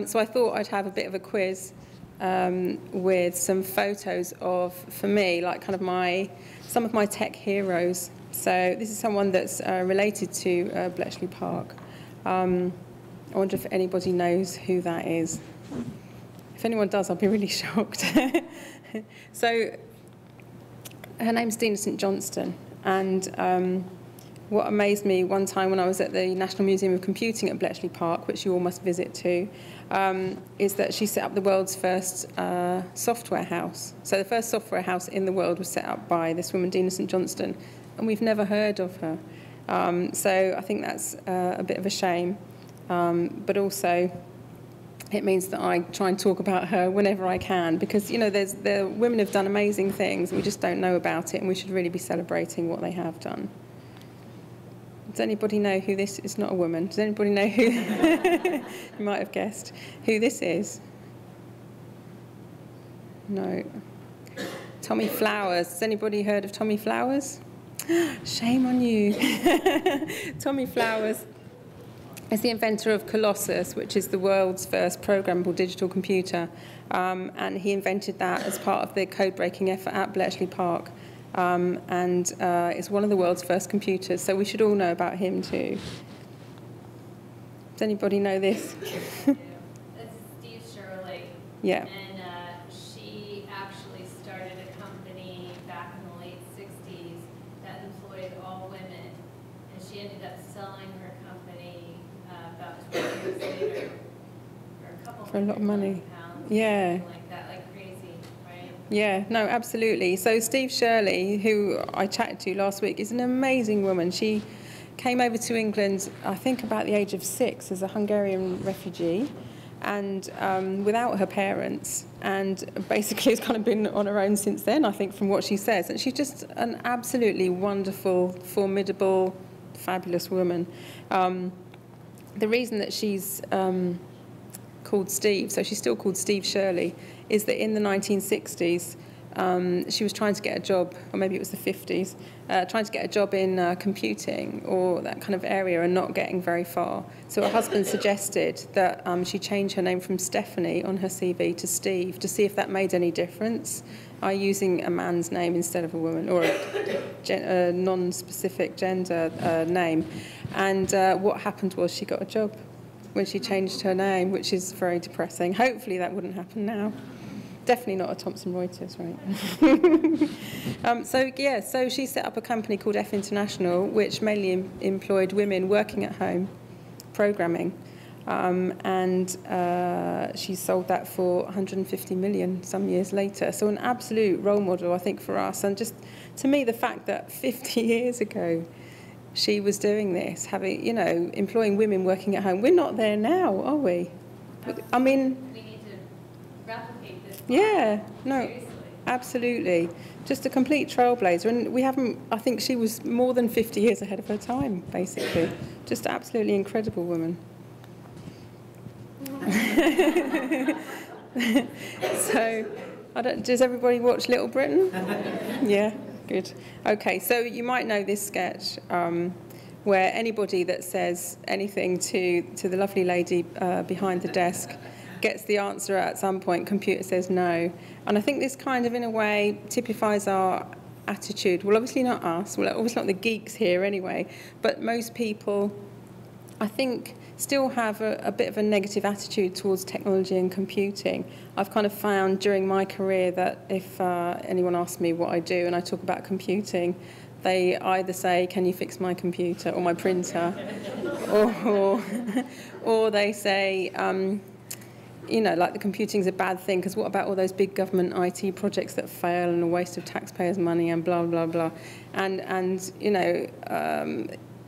So I thought I'd have a bit of a quiz with some photos of, for me, like kind of some of my tech heroes. So this is someone that's related to Bletchley Park. I wonder if anybody knows who that is. If anyone does, I'll be really shocked. So her name's Dina St Johnston, and what amazed me one time when I was at the National Museum of Computing at Bletchley Park, which you all must visit too, is that she set up the world's first software house. So the first software house in the world was set up by this woman, Dina St Johnston, and we've never heard of her. So I think that's a bit of a shame, but also it means that I try and talk about her whenever I can, because the women have done amazing things, we just don't know about it, and we should really be celebrating what they have done. Does anybody know who this is? Not a woman. Does anybody know who? You might have guessed who this is. No. Tommy Flowers. Has anybody heard of Tommy Flowers? Shame on you. Tommy Flowers is the inventor of Colossus, which is the world's first programmable digital computer. And he invented that as part of the code-breaking effort at Bletchley Park. And it's one of the world's first computers, so we should all know about him too. Does anybody know this? It's Steve Shirley. Yeah. And she actually started a company back in the late 60s that employed all women. And she ended up selling her company about 20 years later for a couple For a lot of money. £100,000, Yeah. something like that, like crazy, right? Yeah, no, absolutely. So Steve Shirley, who I chatted to last week, is an amazing woman. She came over to England, I think, about the age of 6 as a Hungarian refugee, and without her parents, and basically has kind of been on her own since then, I think, from what she says. And she's just an absolutely wonderful, formidable, fabulous woman. The reason that she's called Steve, so she's still called Steve Shirley, is that in the 1960s, she was trying to get a job, or maybe it was the 50s, trying to get a job in computing or that kind of area and not getting very far. So her husband suggested that she change her name from Stephanie on her CV to Steve to see if that made any difference, using a man's name instead of a woman, or a non-specific gender name. And what happened was she got a job when she changed her name, which is very depressing. Hopefully that wouldn't happen now. Definitely not at Thomson Reuters, right? So she set up a company called F International, which mainly employed women working at home, programming. and she sold that for 150 million some years later. So an absolute role model, I think, for us. And just, to me, the fact that 50 years ago, she was doing this, having, you know, employing women working at home. We're not there now, are we? I mean... We need to replicate this. Yeah, no, Seriously. absolutely. Just a complete trailblazer. And we haven't, I think she was more than 50 years ahead of her time, basically. Just absolutely incredible woman. So, does everybody watch Little Britain? Yeah, good. Okay, so you might know this sketch where anybody that says anything to the lovely lady behind the desk gets the answer at some point. Computer says no. And I think this kind of, in a way, typifies our attitude. Well, obviously not us. Well, obviously not the geeks here anyway. But most people, I think, still have a bit of a negative attitude towards technology and computing. I've kind of found during my career that if anyone asks me what I do and I talk about computing, they either say, can you fix my computer or my printer? or they say, you know, like the computing's a bad thing because what about all those big government IT projects that fail and a waste of taxpayers' money and blah, blah, blah. And you know,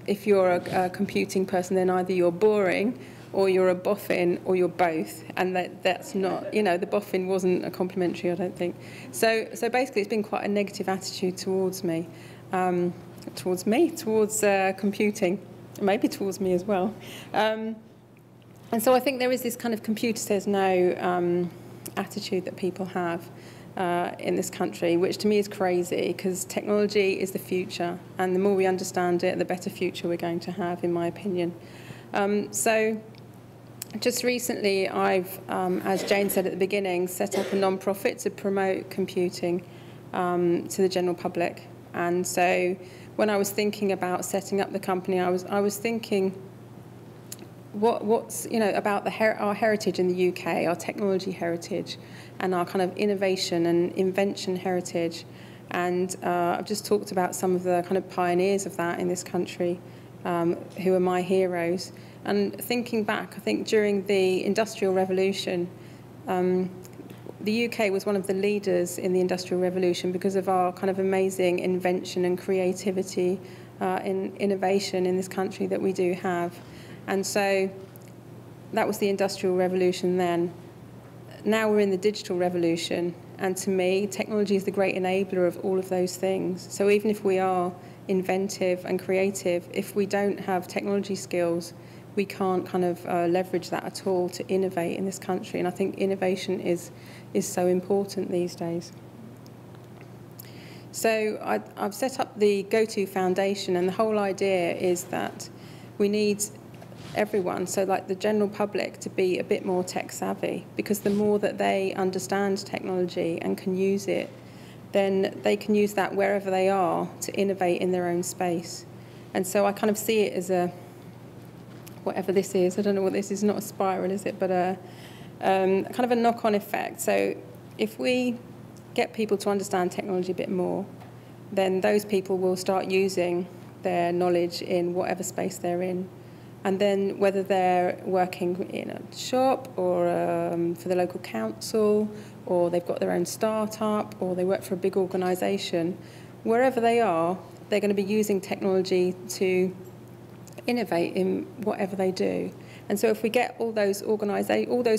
if you're a computing person, then either you're boring or you're a boffin or you're both. And that's not, you know, the boffin wasn't a complimentary, I don't think. So basically it's been quite a negative attitude towards me, towards computing, maybe towards me as well. And so I think there is this kind of computer says no attitude that people have in this country, which to me is crazy because technology is the future, and the more we understand it, the better future we're going to have, in my opinion. So just recently, I've, as Jane said at the beginning, set up a non-profit to promote computing to the general public. And so when I was thinking about setting up the company, I was thinking, what's, you know, about our heritage in the UK, our technology heritage, and our kind of innovation and invention heritage. And I've just talked about some of the kind of pioneers of that in this country, who are my heroes. And thinking back, I think during the Industrial Revolution, the UK was one of the leaders in the Industrial Revolution because of our kind of amazing invention and creativity in innovation in this country that we do have. And so that was the Industrial Revolution then. Now we're in the digital revolution, and to me, technology is the great enabler of all of those things. So even if we are inventive and creative, if we don't have technology skills, we can't kind of leverage that at all to innovate in this country. And I think innovation is so important these days. So I've set up the GoTo Foundation, and the whole idea is that we need everyone, so like the general public, to be a bit more tech savvy, because the more that they understand technology and can use it, then they can use that wherever they are to innovate in their own space. And so I kind of see it as a, whatever this is, I don't know what this is, not a spiral, is it, but a kind of a knock-on effect. So if we get people to understand technology a bit more, then those people will start using their knowledge in whatever space they're in. And then whether they're working in a shop or for the local council, or they've got their own startup, or they work for a big organisation, wherever they are, they're going to be using technology to innovate in whatever they do. And so if we get all those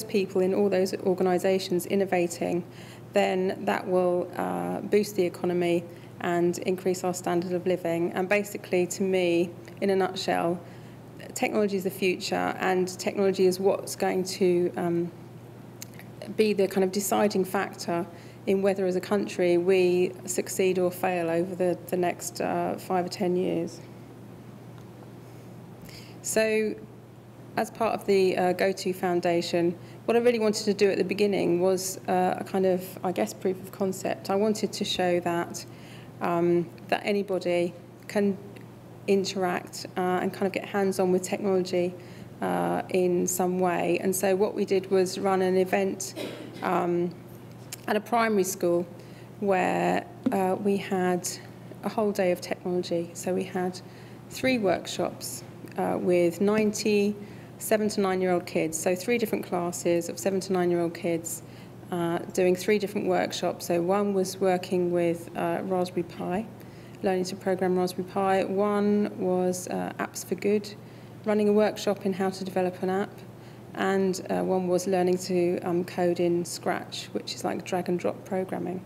people in all those organisations innovating, then that will boost the economy and increase our standard of living. And basically, to me, in a nutshell, technology is the future, and technology is what's going to be the kind of deciding factor in whether, as a country, we succeed or fail over the next 5 or 10 years. So, as part of the GoTo Foundation, what I really wanted to do at the beginning was a kind of, I guess, proof of concept. I wanted to show that that anybody can interact and kind of get hands-on with technology in some way. And so what we did was run an event at a primary school where we had a whole day of technology. So we had 3 workshops with 90 7 to 9-year-old kids. So 3 different classes of 7 to 9-year-old kids doing 3 different workshops. So one was working with Raspberry Pi, learning to program Raspberry Pi. One was Apps for Good, running a workshop in how to develop an app. And one was learning to code in Scratch, which is like drag and drop programming.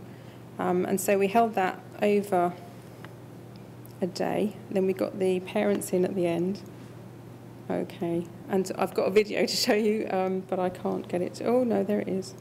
And so we held that over a day. Then we got the parents in at the end. Okay, and I've got a video to show you, but I can't get it. Oh no, there it is.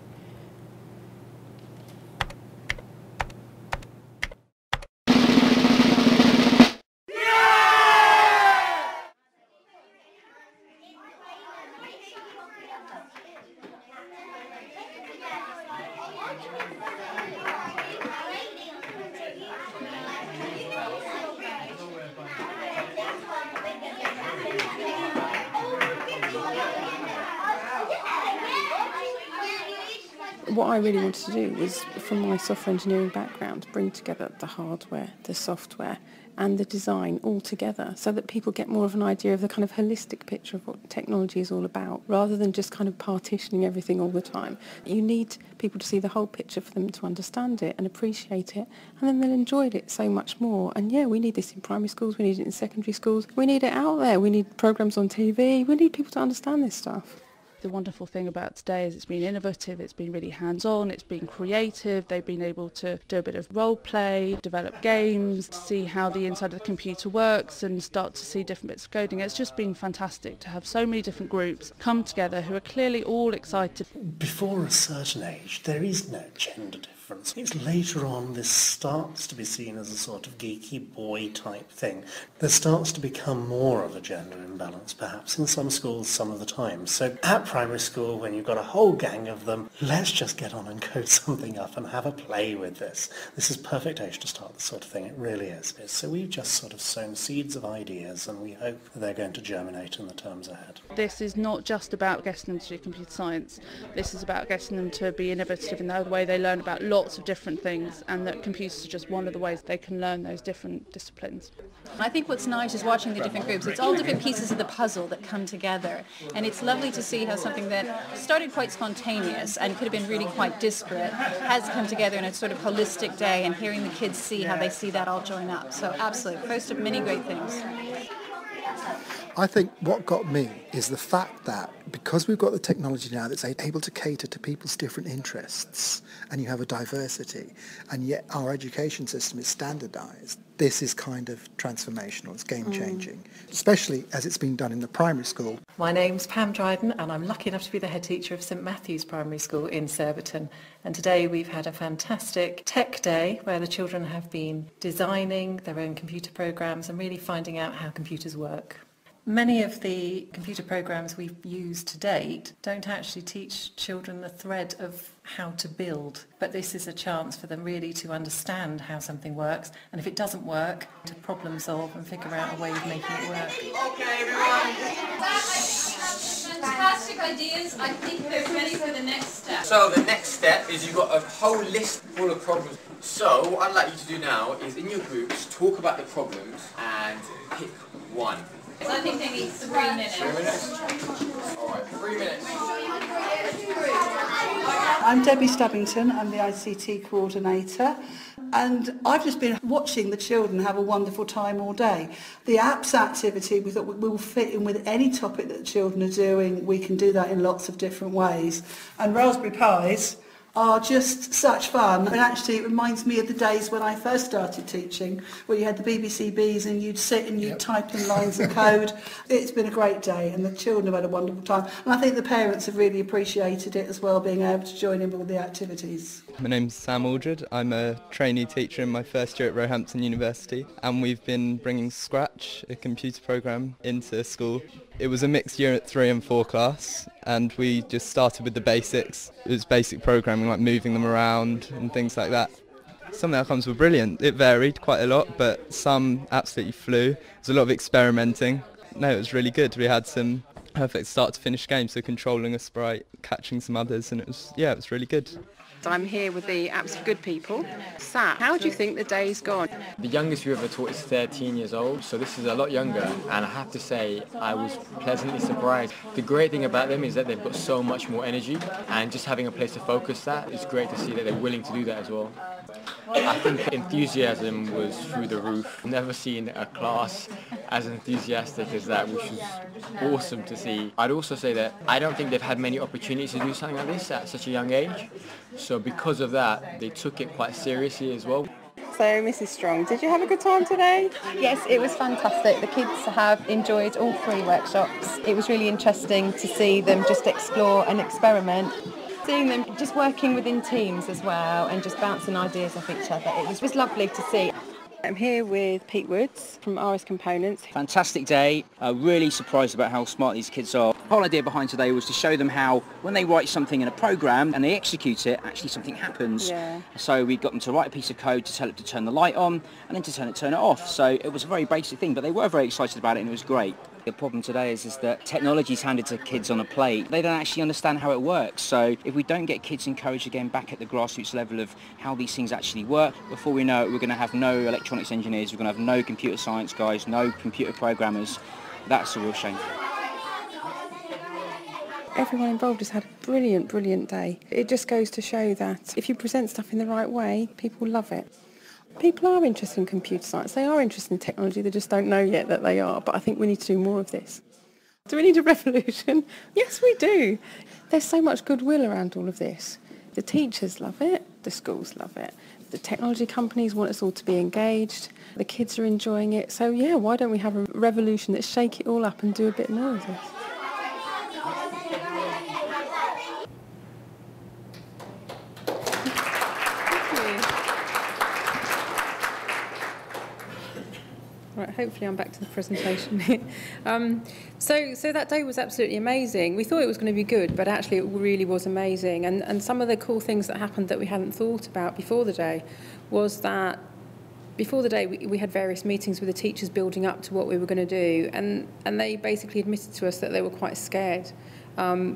What I really wanted to do was, from my software engineering background, bring together the hardware, the software and the design all together so that people get more of an idea of the kind of holistic picture of what technology is all about, rather than just kind of partitioning everything all the time. You need people to see the whole picture for them to understand it and appreciate it, and then they'll enjoy it so much more. And yeah, we need this in primary schools, we need it in secondary schools, we need it out there, we need programmes on TV, we need people to understand this stuff. The wonderful thing about today is it's been innovative, it's been really hands-on, it's been creative, they've been able to do a bit of role play, develop games, see how the inside of the computer works and start to see different bits of coding. It's just been fantastic to have so many different groups come together who are clearly all excited. Before a certain age, there is no gender difference. It's later on this starts to be seen as a sort of geeky boy type thing. There starts to become more of a gender imbalance, perhaps, in some schools some of the time. So at primary school, when you've got a whole gang of them, let's just get on and code something up and have a play with this. This is perfect age to start this sort of thing, it really is. So we've just sort of sown seeds of ideas and we hope that they're going to germinate in the terms ahead. This is not just about getting them to do computer science, this is about getting them to be innovative in the way they learn about lots of different things, and that computers are just one of the ways they can learn those different disciplines. I think what's nice is watching the different groups. It's all different pieces of the puzzle that come together, and it's lovely to see how something that started quite spontaneous and could have been really quite disparate has come together in a sort of holistic day, and hearing the kids see how they see that all join up. So absolutely, first of many great things. I think what got me is the fact that because we've got the technology now that's able to cater to people's different interests, and you have a diversity, and yet our education system is standardised, this is kind of transformational, it's game-changing, especially as it's been done in the primary school. My name's Pam Dryden and I'm lucky enough to be the head teacher of St Matthew's Primary School in Surbiton. And today we've had a fantastic tech day where the children have been designing their own computer programmes and really finding out how computers work. Many of the computer programs we've used to date don't actually teach children the thread of how to build, but this is a chance for them really to understand how something works, and if it doesn't work, to problem solve and figure out a way of making it work. Okay, everyone. Fantastic ideas. I think they're ready for the next step. So the next step is you've got a whole list full of problems. So what I'd like you to do now is in your groups talk about the problems and pick one. So I think they need 3 minutes. 3 minutes? Alright, 3 minutes. I'm Debbie Stubbington, I'm the ICT coordinator, and I've just been watching the children have a wonderful time all day. The apps activity, we thought will fit in with any topic that the children are doing. We can do that in lots of different ways. And Raspberry Pis are just such fun, and actually it reminds me of the days when I first started teaching, where you had the BBC Bees and you'd sit and you'd type in lines of code. It's been a great day and the children have had a wonderful time, and I think the parents have really appreciated it as well, being able to join in with all the activities. My name's Sam Aldred. I'm a trainee teacher in my first year at Roehampton University, and we've been bringing Scratch, a computer programme, into school. It was a mixed year at 3 and 4 class, and we just started with the basics. It was basic programming, like moving them around and things like that. Some of the outcomes were brilliant. It varied quite a lot, but some absolutely flew. There was a lot of experimenting. No, it was really good. We had some perfect start to finish games, so controlling a sprite, catching some others, and it was really good. I'm here with the Apps for Good people. Sat, how do you think the day's gone? The youngest we've ever taught is 13 years old, so this is a lot younger, and I have to say I was pleasantly surprised. The great thing about them is that they've got so much more energy, and just having a place to focus that, it's great to see that they're willing to do that as well. I think enthusiasm was through the roof. I've never seen a class as enthusiastic as that, which was awesome to see. I'd also say that I don't think they've had many opportunities to do something like this at such a young age. So because of that, they took it quite seriously as well. So, Mrs. Strong, did you have a good time today? Yes, it was fantastic. The kids have enjoyed all 3 workshops. It was really interesting to see them just explore and experiment. Seeing them just working within teams as well and just bouncing ideas off each other. It was lovely to see. I'm here with Pete Woods from RS Components. Fantastic day. Really surprised about how smart these kids are. The whole idea behind today was to show them how when they write something in a program and they execute it, actually something happens. Yeah. So we got them to write a piece of code to tell it to turn the light on and then to turn it off. So it was a very basic thing, but they were very excited about it and it was great. The problem today is that technology is handed to kids on a plate. They don't actually understand how it works. So if we don't get kids encouraged again back at the grassroots level of how these things actually work, before we know it, we're going to have no electronics engineers, we're going to have no computer science guys, no computer programmers. That's a real shame. Everyone involved has had a brilliant, brilliant day. It just goes to show that if you present stuff in the right way, people love it. People are interested in computer science, they are interested in technology, they just don't know yet that they are, but I think we need to do more of this. Do we need a revolution? Yes, we do. There's so much goodwill around all of this. The teachers love it, the schools love it, the technology companies want us all to be engaged, the kids are enjoying it, so yeah, why don't we have a revolution that shake it all up and do a bit more of this? Right, hopefully I'm back to the presentation. So that day was absolutely amazing. We thought it was going to be good, but actually it really was amazing. And some of the cool things that happened that we hadn't thought about before the day was that before the day we had various meetings with the teachers building up to what we were going to do, and they basically admitted to us that they were quite scared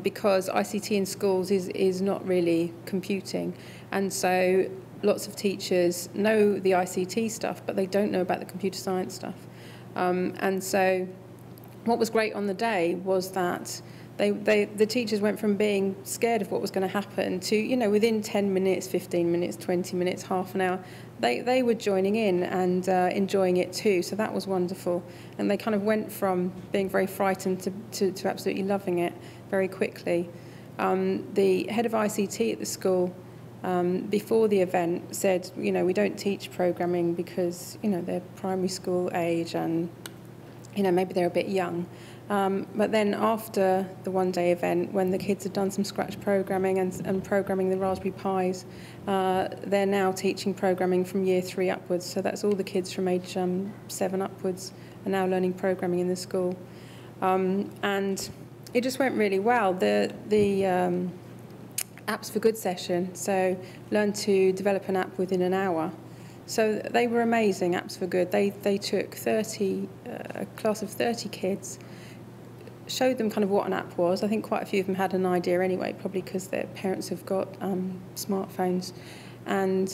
because ICT in schools is not really computing. And so lots of teachers know the ICT stuff, but they don't know about the computer science stuff. And so what was great on the day was that the teachers went from being scared of what was going to happen to, you know, within 10 minutes, 15 minutes, 20 minutes, half an hour, they were joining in and enjoying it too. So that was wonderful. And they kind of went from being very frightened to absolutely loving it very quickly. The head of ICT at the school before the event said, you know, we don't teach programming because, you know, they're primary school age and, you know, maybe they're a bit young. But then after the one-day event, when the kids had done some scratch programming and programming the Raspberry Pis, they're now teaching programming from year 3 upwards. So that's all the kids from age 7 upwards are now learning programming in the school. And it just went really well. The Apps for Good session, so learn to develop an app within an hour. So they were amazing, Apps for Good. They took a class of 30 kids, showed them kind of what an app was. I think quite a few of them had an idea anyway, probably because their parents have got smartphones. And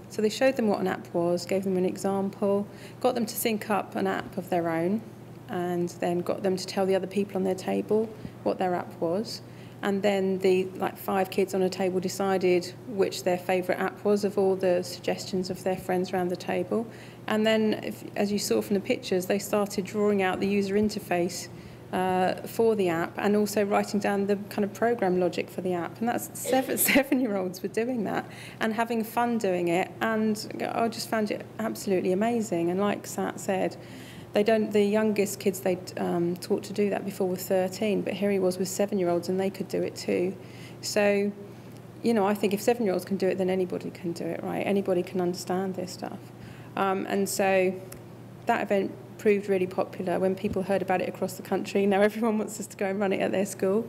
so they showed them what an app was, gave them an example, got them to think up an app of their own, and then got them to tell the other people on their table what their app was. And then the 5 kids on a table decided which their favourite app was of all the suggestions of their friends around the table. And then, as you saw from the pictures, they started drawing out the user interface for the app and also writing down the kind of program logic for the app. And that's seven-year-olds were doing that and having fun doing it. And I just found it absolutely amazing. And like Sat said, the youngest kids they'd taught to do that before were 13, but here he was with 7-year-olds and they could do it too. So, you know, I think if 7-year-olds can do it, then anybody can do it, right? Anybody can understand this stuff. And so that event proved really popular when people heard about it across the country. Now everyone wants us to go and run it at their school,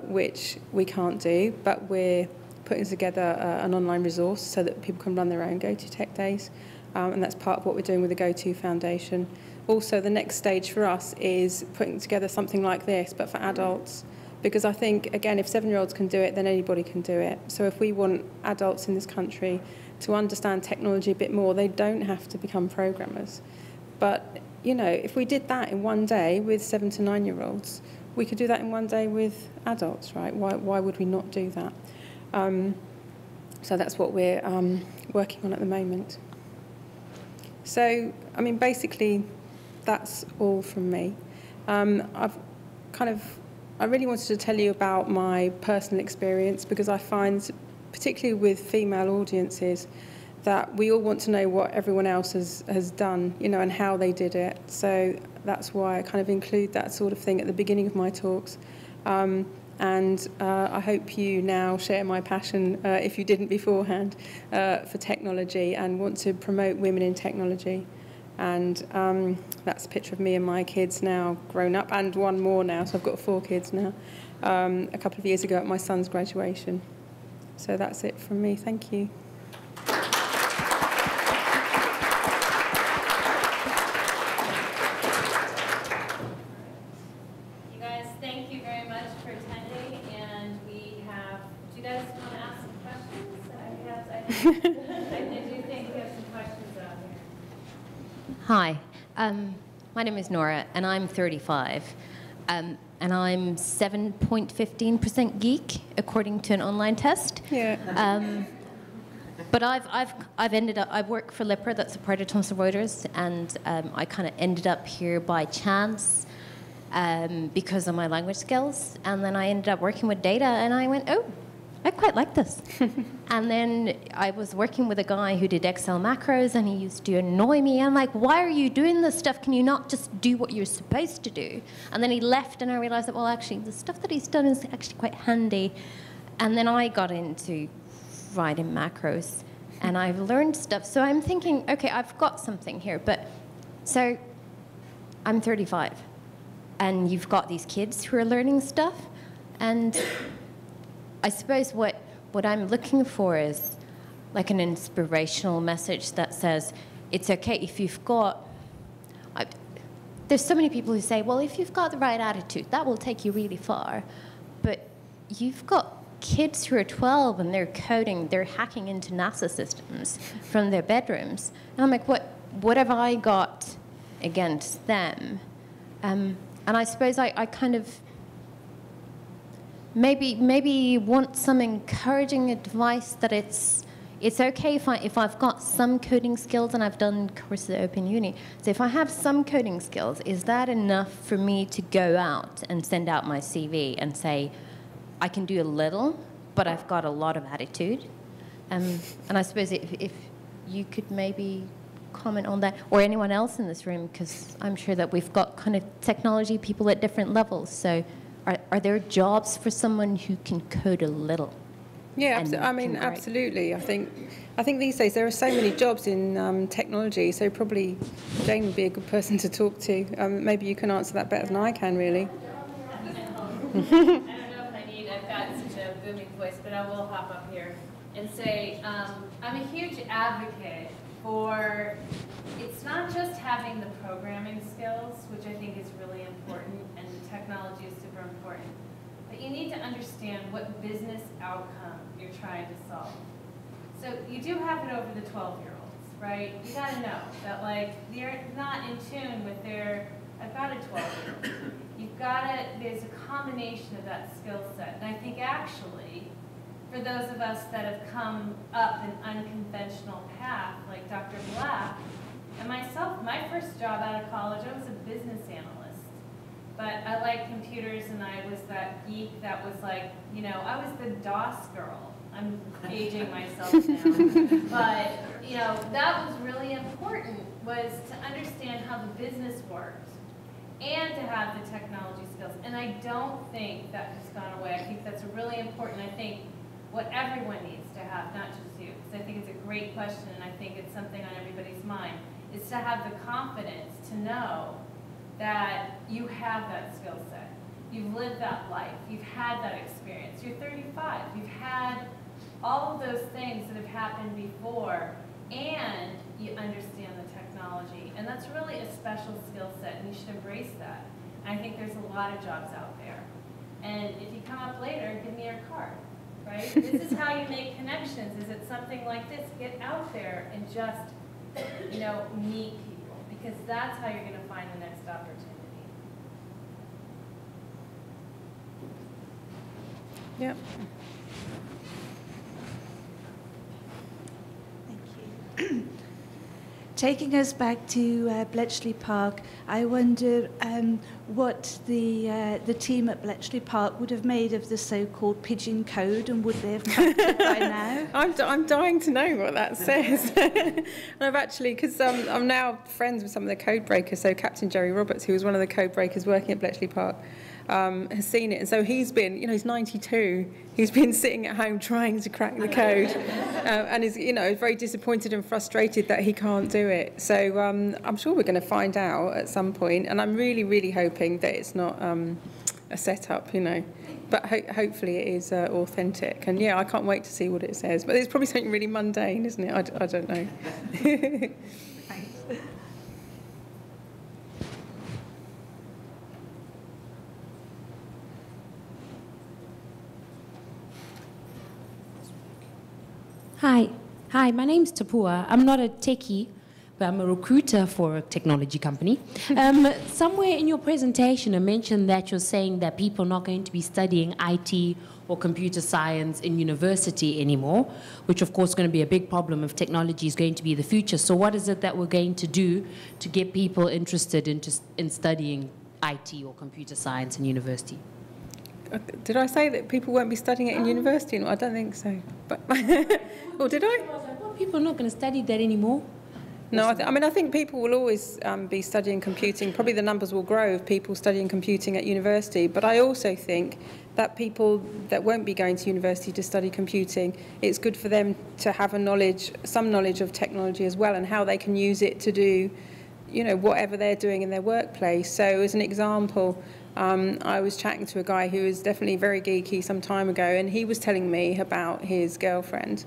which we can't do, but we're putting together an online resource so that people can run their own Go-To Tech Days. And that's part of what we're doing with the Go-To Foundation. Also, the next stage for us is putting together something like this, but for adults, Because I think, again, if 7-year-olds can do it, then anybody can do it. So if we want adults in this country to understand technology a bit more, they don't have to become programmers. But, you know, if we did that in one day with 7 to 9-year-olds, we could do that in one day with adults, right? Why would we not do that? So that's what we're working on at the moment. So, I mean, basically, that's all from me. I really wanted to tell you about my personal experience, because I find, particularly with female audiences, that we all want to know what everyone else has done, you know, and how they did it. So that's why I kind of include that sort of thing at the beginning of my talks. I hope you now share my passion, if you didn't beforehand, for technology and want to promote women in technology. And that's a picture of me and my kids now grown up, and one more now, so I've got 4 kids now, a couple of years ago at my son's graduation. So that's it from me. Thank you. You guys, thank you very much for attending, and we have, do you guys want to ask some questions? I do think we have some questions out here. Hi, my name is Nora, and I'm 35, and I'm 7.15% geek, according to an online test. Yeah. But I've ended up, I work for Lipper, that's a part of Thomson Reuters, and I kind of ended up here by chance because of my language skills, and then I ended up working with data, and I went, oh, I quite like this. And then I was working with a guy who did Excel macros, and he used to annoy me. I'm like, why are you doing this stuff? Can you not just do what you're supposed to do? And then he left, and I realized that, well, actually, the stuff that he's done is actually quite handy. And then I got into writing macros, and I've learned stuff. So I'm thinking, okay, I've got something here. But so I'm 35, and you've got these kids who are learning stuff, and I suppose what I'm looking for is like an inspirational message that says it's okay if you've got... there's so many people who say, well, if you've got the right attitude, that will take you really far. But you've got kids who are 12 and they're coding, they're hacking into NASA systems from their bedrooms. And I'm like, what have I got against them? And I suppose I kind of... Maybe want some encouraging advice that it's okay if I've got some coding skills, and I've done courses at Open Uni. So if I have some coding skills, is that enough for me to go out and send out my CV and say, I can do a little, but I've got a lot of attitude? And I suppose if you could maybe comment on that, or anyone else in this room, because I'm sure that we've got kind of technology people at different levels. So are there jobs for someone who can code a little? Yeah, I mean, absolutely. I think these days there are so many jobs in technology, so probably Jane would be a good person to talk to. Maybe you can answer that better than I can, really. I don't know if I've got such a booming voice, but I will hop up here and say I'm a huge advocate for, it's not just having the programming skills, which I think is really important, and the technology is super important, but you need to understand what business outcome you're trying to solve. So you do have it over the 12-year-olds, right? You got to know that, like, they're not in tune with their, I've got a 12-year-old. You've got to, there's a combination of that skill set. And I think actually, for those of us that have come up an unconventional path, like Dr. Black, and myself, my first job out of college, I was a business analyst. But I like computers, and I was that geek that was like, you know, I was the DOS girl. I'm aging myself now. But, you know, that was really important, was to understand how the business worked and to have the technology skills. And I don't think that has gone away. I think that's really important. I think what everyone needs to have, not just you, because I think it's a great question, and I think it's something on everybody's mind, is to have the confidence to know that you have that skill set. You've lived that life. You've had that experience. You're 35. You've had all of those things that have happened before, and you understand the technology. And that's really a special skill set, and you should embrace that. And I think there's a lot of jobs out there. And if you come up later, give me your card, right? This is how you make connections. Is it something like this? Get out there and just, you know, meet people, because that's how you're going to find the next opportunity. Yep. Thank you. Taking us back to Bletchley Park, I wonder what the team at Bletchley Park would have made of the so-called pigeon code, and would they have cracked it by now? I'm dying to know what that says. And I've actually, because I'm now friends with some of the code breakers, so Captain Jerry Roberts, who was one of the code breakers working at Bletchley Park, has seen it. And so he's been, you know, he's 92, he's been sitting at home trying to crack the code, and is, you know, very disappointed and frustrated that he can't do it. So I'm sure we're going to find out at some point, and I'm really, really hoping that it's not a setup, you know. But hopefully it is authentic. And yeah, I can't wait to see what it says. But it's probably something really mundane, isn't it? I don't know. Thanks. Hi, my name's Tapua. I'm not a techie, but I'm a recruiter for a technology company. Somewhere in your presentation, I mentioned that you're saying that people are not going to be studying IT or computer science in university anymore, which of course is going to be a big problem if technology is going to be the future. So what is it that we're going to do to get people interested in studying IT or computer science in university? Did I say that people won't be studying it in university? No, I don't think so. But or did I? Well, people are not going to study that anymore. No, I think people will always be studying computing. Probably the numbers will grow of people studying computing at university. But I also think that people that won't be going to university to study computing, it's good for them to have some knowledge of technology as well, and how they can use it to do, you know, whatever they're doing in their workplace. So as an example, I was chatting to a guy who was definitely very geeky some time ago, and he was telling me about his girlfriend,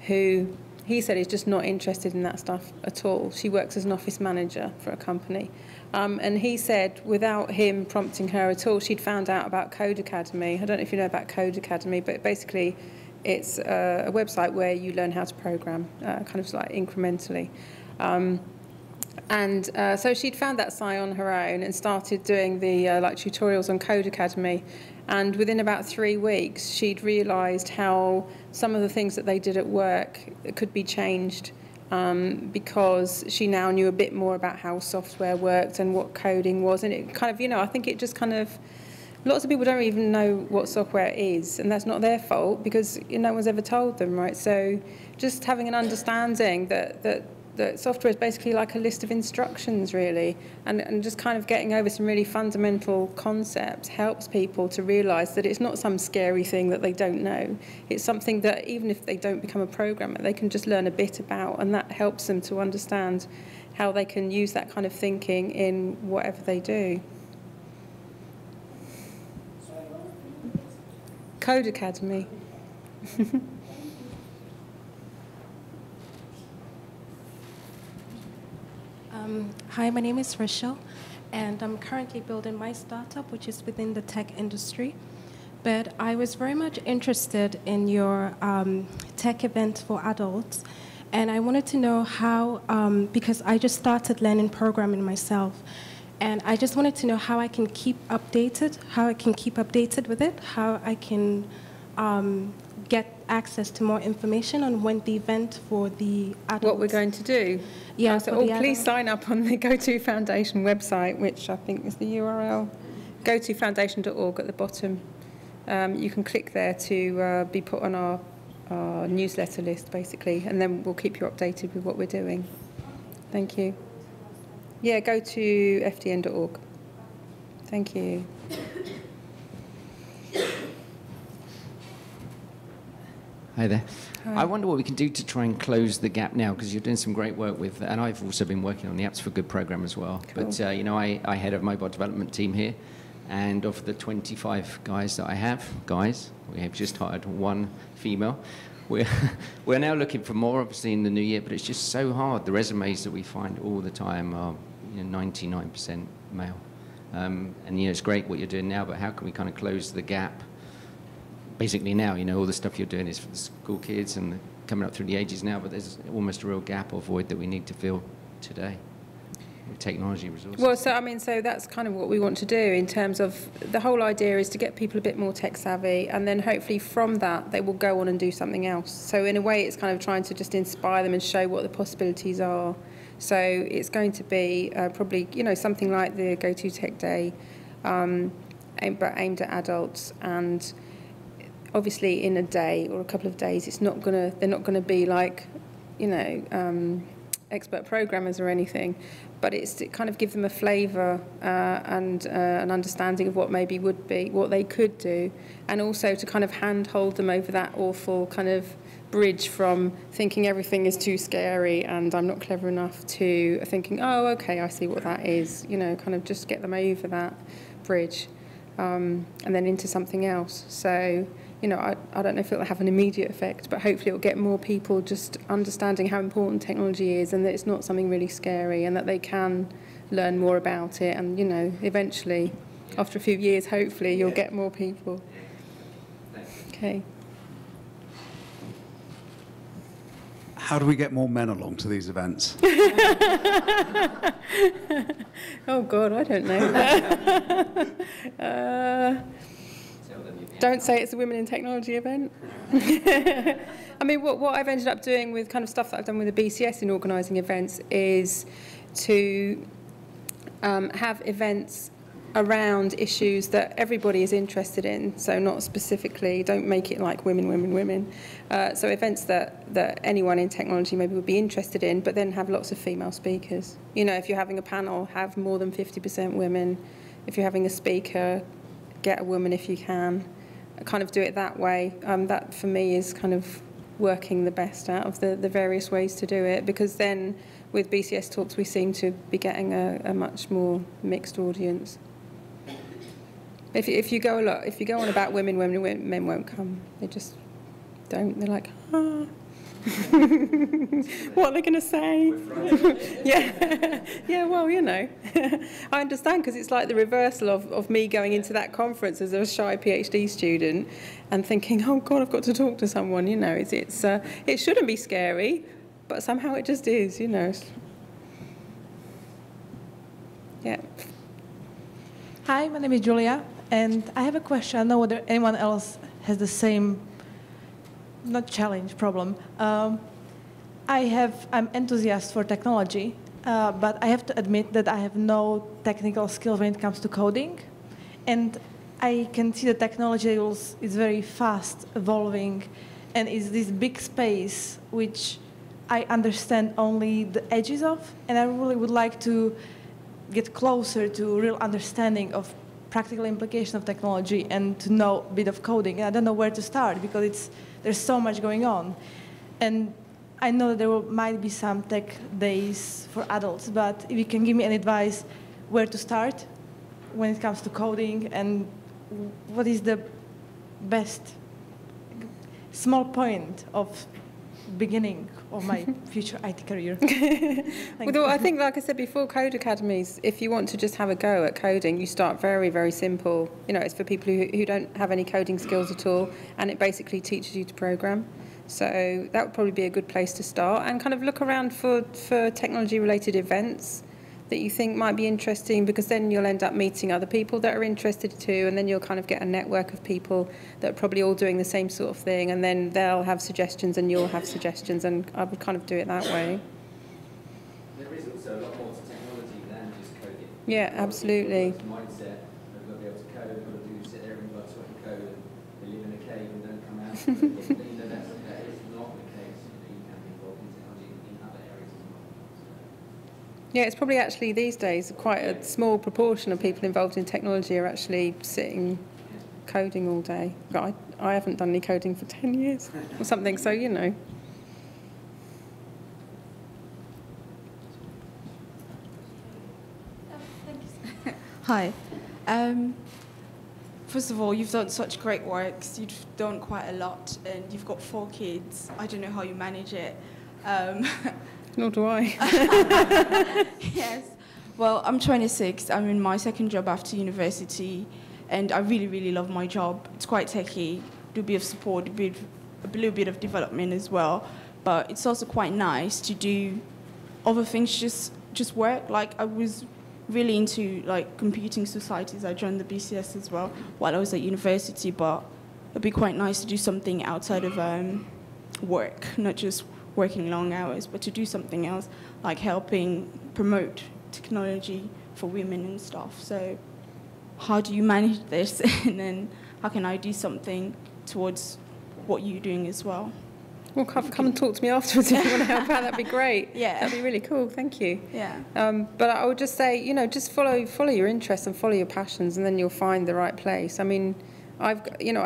who he said is just not interested in that stuff at all. She works as an office manager for a company. And he said, without him prompting her at all, she'd found out about Code Academy. I don't know if you know about Code Academy, but basically it's a website where you learn how to program, kind of like incrementally. So she'd found that site on her own and started doing the like tutorials on Code Academy. And within about 3 weeks, she'd realised how some of the things that they did at work could be changed, because she now knew a bit more about how software worked and what coding was. And it kind of, you know, I think it just kind of, lots of people don't even know what software is, and that's not their fault because no one's ever told them, right? So just having an understanding that software is basically like a list of instructions, really, and just kind of getting over some really fundamental concepts helps people to realise that it's not some scary thing that they don't know. It's something that even if they don't become a programmer, they can just learn a bit about, and that helps them to understand how they can use that kind of thinking in whatever they do. Code Academy. Hi, my name is Rachel, and I'm currently building my startup, which is within the tech industry. But I was very much interested in your tech event for adults, and I wanted to know how, because I just started learning programming myself, and I just wanted to know how I can keep updated, with it, how I can get access to more information on when the event for the adults. What we're going to do? Yeah, so please sign up on the GoTo Foundation website, which I think is the URL, gotofoundation.org at the bottom. You can click there to be put on our newsletter list, basically, and then we'll keep you updated with what we're doing. Thank you. Yeah, go to fdn.org. Thank you. Hi there. Hi. I wonder what we can do to try and close the gap now, because you're doing some great work with, and I've also been working on the Apps for Good program as well. Cool. But, you know, I head a mobile development team here, and of the 25 guys that I have, we have just hired one female. We're now looking for more, obviously, in the new year, but it's just so hard. The resumes that we find all the time are 99% male. And it's great what you're doing now, but how can we kind of close the gap? Basically now, all the stuff you're doing is for the school kids and coming up through the ages now, but there's almost a real gap or void that we need to fill today with technology resources. Well, so that's kind of what we want to do in terms of the whole idea is to get people a bit more tech savvy, and then hopefully from that they will go on and do something else. So in a way it's kind of trying to just inspire them and show what the possibilities are. So it's going to be probably, something like the Go To Tech Day, but aimed at adults, and obviously in a day or a couple of days they're not gonna be like, expert programmers or anything, but it's to kind of give them a flavour and an understanding of what maybe would be, what they could do, and also to kind of handhold them over that awful kind of bridge from thinking everything is too scary and I'm not clever enough to thinking, oh, okay, I see what that is, kind of just get them over that bridge and then into something else. So, I don't know if it'll have an immediate effect, but hopefully it'll get more people just understanding how important technology is and that it's not something really scary and that they can learn more about it. And, eventually, after a few years, hopefully, you'll get more people. Okay. How do we get more men along to these events? Oh, God, I don't know. Don't say it's a Women in Technology event. I mean, what I've ended up doing with kind of stuff that I've done with the BCS in organising events is to have events around issues that everybody is interested in, so not specifically, don't make it like women, women, women. So events that anyone in technology maybe would be interested in, but then have lots of female speakers. If you're having a panel, have more than 50% women. If you're having a speaker, get a woman if you can. Kind of do it that way. That for me is kind of working the best out of the various ways to do it, because then with BCS Talks we seem to be getting a much more mixed audience. If you go on about women, men won't come. They just don't. They're like, ah. What are they going to say? Yeah, well, I understand, because it's like the reversal of me going into that conference as a shy PhD student and thinking, oh God, I've got to talk to someone. It shouldn't be scary, but somehow it just is. Yeah. Hi, my name is Julia, and I have a question. I don't know whether anyone else has the same, not challenge, problem. I'm enthusiast for technology, but I have to admit that I have no technical skill when it comes to coding. And I can see the technology is very fast evolving, and is this big space which I understand only the edges of, and I really would like to get closer to real understanding of practical implication of technology and to know a bit of coding. And I don't know where to start because there's so much going on. And I know that there might be some tech days for adults, but if you can give me any advice where to start when it comes to coding, and what is the best small point of beginning of my future IT career. Well, I think, like I said before, code academies, if you want to just have a go at coding, you start very, very simple. It's for people who don't have any coding skills at all, and it basically teaches you to program. So that would probably be a good place to start, and kind of look around for technology-related events that you think might be interesting, because then you'll end up meeting other people that are interested too, and then you'll kind of get a network of people that are probably all doing the same sort of thing, and then they'll have suggestions and you'll have suggestions, and I would kind of do it that way. There is also a lot more to technology than just coding. Yeah, absolutely. Mindset, we've got to be able to code, we've got to sit there and write to code, and they live in a cave and don't come out. That is not the case. You can be involved in technology in other areas as well. Yeah, it's probably actually these days quite a small proportion of people involved in technology are actually sitting coding all day. But I haven't done any coding for 10 years or something, so Hi. First of all, you've done such great works. You've done quite a lot, and you've got 4 kids. I don't know how you manage it. Nor do I. Yes, Well, I'm 26. I'm in my second job after university, and I really, really love my job. It's quite techy, do a bit of support, a little bit of development as well. But it's also quite nice to do other things, just work. Like, I was really into like computing societies. I joined the BCS as well while I was at university, but it'd be quite nice to do something outside of work, not just working long hours, but to do something else, like helping promote technology for women and stuff. So how do you manage this? And then how can I do something towards what you're doing as well? Well, come and talk to me afterwards if you want to help out. That'd be great. Yeah. That'd be really cool. Thank you. Yeah. But I would just say, just follow your interests and follow your passions, and then you'll find the right place. I mean, I've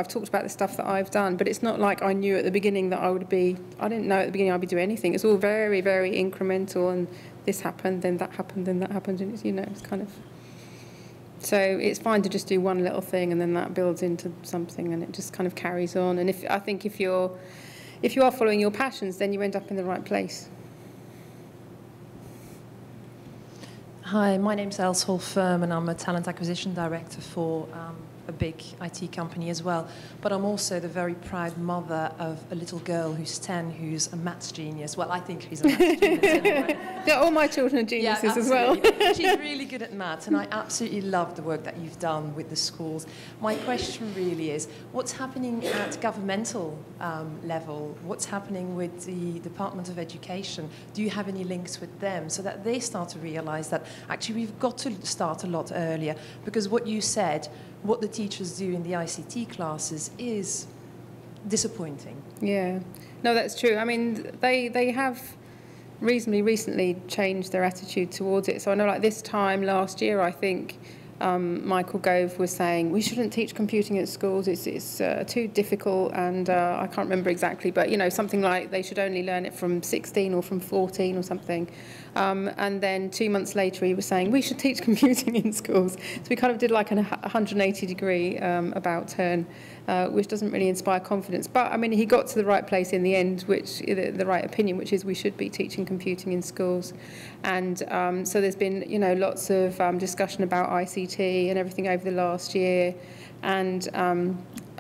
talked about the stuff that I've done, but it's not like I knew at the beginning that I didn't know at the beginning I'd be doing anything. It's all very, very incremental, and this happened, then that happened, then that happened, and it's kind of. So it's fine to just do one little thing, and then that builds into something, and it just kind of carries on. And I think if you are following your passions, then you end up in the right place. Hi, my name's Elsol Firm, and I'm a talent acquisition director for a big IT company as well. But I'm also the very proud mother of a little girl who's 10, who's a maths genius. Well, I think she's a maths genius anyway. Yeah, all my children are geniuses as well. She's really good at maths, and I absolutely love the work that you've done with the schools. My question really is, what's happening at governmental level? What's happening with the Department of Education? Do you have any links with them so that they start to realise that actually we've got to start a lot earlier? Because what you said, what the teachers do in the ICT classes is disappointing. Yeah, no, that's true. I mean, they have reasonably recently changed their attitude towards it. So I know, like this time last year, I think Michael Gove was saying we shouldn't teach computing at schools. It's too difficult, and I can't remember exactly, but something like they should only learn it from 16 or from 14 or something. And then 2 months later, he was saying we should teach computing in schools. So we kind of did like a 180-degree about turn, which doesn't really inspire confidence. But I mean, he got to the right place in the end, which the right opinion, which is we should be teaching computing in schools. And so there's been lots of discussion about ICT and everything over the last year. And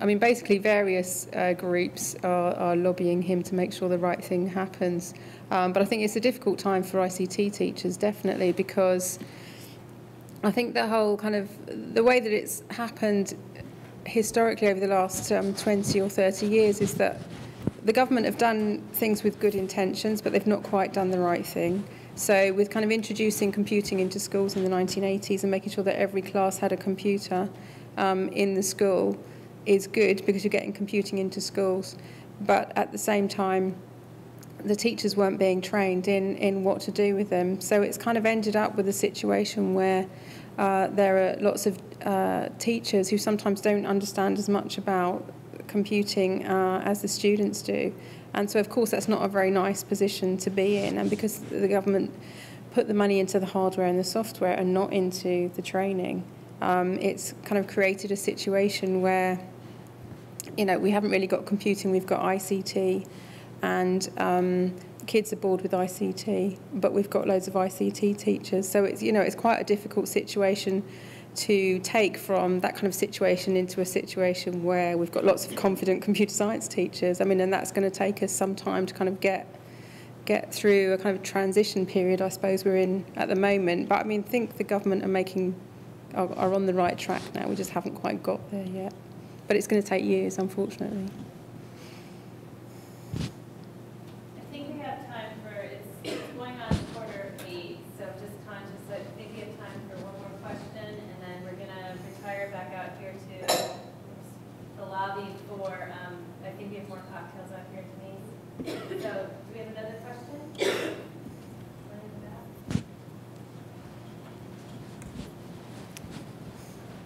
I mean, basically various groups are lobbying him to make sure the right thing happens. But I think it's a difficult time for ICT teachers, definitely, because I think the whole kind of, the way that it's happened historically over the last 20 or 30 years is that the government have done things with good intentions, but they've not quite done the right thing. So with kind of introducing computing into schools in the 1980s and making sure that every class had a computer in the school is good, because you're getting computing into schools. But at the same time, the teachers weren't being trained in what to do with them. So it's kind of ended up with a situation where there are lots of teachers who sometimes don't understand as much about computing as the students do. And so, of course, that's not a very nice position to be in. And because the government put the money into the hardware and the software and not into the training, it's kind of created a situation where, we haven't really got computing, we've got ICT, and kids are bored with ICT, but we've got loads of ICT teachers. So it's, it's quite a difficult situation to take from that kind of situation into a situation where we've got lots of confident computer science teachers. I mean, and that's going to take us some time to kind of get through a kind of transition period, I suppose we're in at the moment. But I mean, I think the government are on the right track now. We just haven't quite got there yet. But it's going to take years, unfortunately. I think we have time for, it's going on 7:45, so just conscious, I think we have time for one more question, and then we're going to retire back out here to the lobby for, I think we have more cocktails out here to me. So, do we have another question?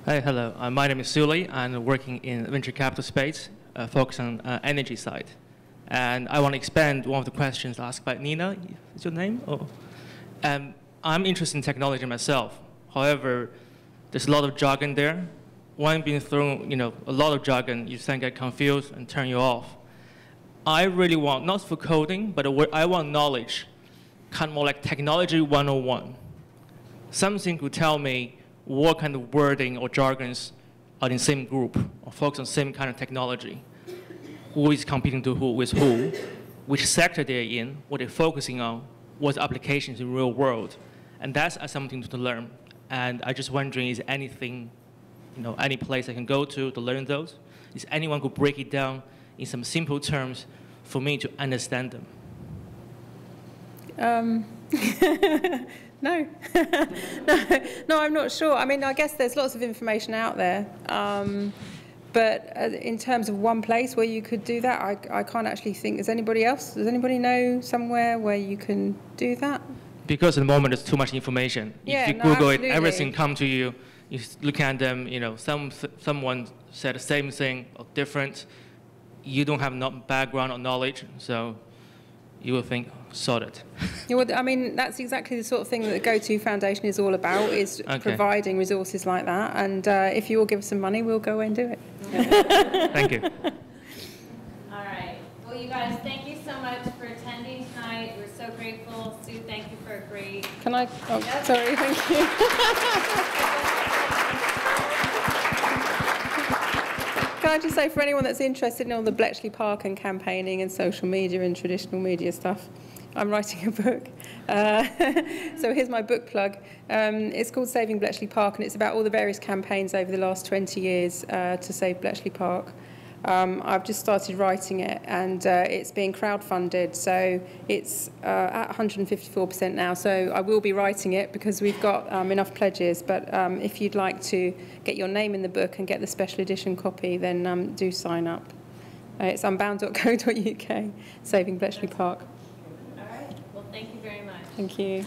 Hi, hello. My name is Suli. I'm working in venture capital space, focused on energy side. And I want to expand one of the questions asked by Nina. Is your name? Oh. I'm interested in technology myself. However, there's a lot of jargon there. When being thrown, a lot of jargon, you then get confused and turn you off. I really want, not for coding, but I want knowledge, kind of more like technology 101. something could tell me what kind of wording or jargons are in the same group or focus on the same kind of technology. Who is competing to who with who, which sector they're in, what they're focusing on, what applications in the real world. And that's something to learn. And I'm just wondering, is anything, any place I can go to learn those? Is anyone who break it down in some simple terms for me to understand them? No. No, I'm not sure. I mean, I guess there's lots of information out there. But in terms of one place where you could do that, I can't actually think. Does anybody know somewhere where you can do that? Because at the moment there's too much information. Yeah, if you Google it, everything comes to you. You look at them, someone said the same thing or different. You don't have no background or knowledge, so you will think, sorted. Yeah, well, I mean, that's exactly the sort of thing that the Go-To Foundation is all about, is providing resources like that. And if you all give us some money, we'll go away and do it. Thank you. All right. Well, you guys, thank you so much for attending tonight. We're so grateful. Sue, thank you for a great... Can I? Oh, yep. Sorry, thank you. Can I just say, for anyone that's interested in all the Bletchley Park and campaigning and social media and traditional media stuff, I'm writing a book. So here's my book plug. It's called Saving Bletchley Park, and it's about all the various campaigns over the last 20 years to save Bletchley Park. I've just started writing it, and it's being crowdfunded, so it's at 154% now. So I will be writing it because we've got enough pledges. But if you'd like to get your name in the book and get the special edition copy, then do sign up. It's unbound.co.uk, Saving Bletchley Park. All right. Well, thank you very much. Thank you.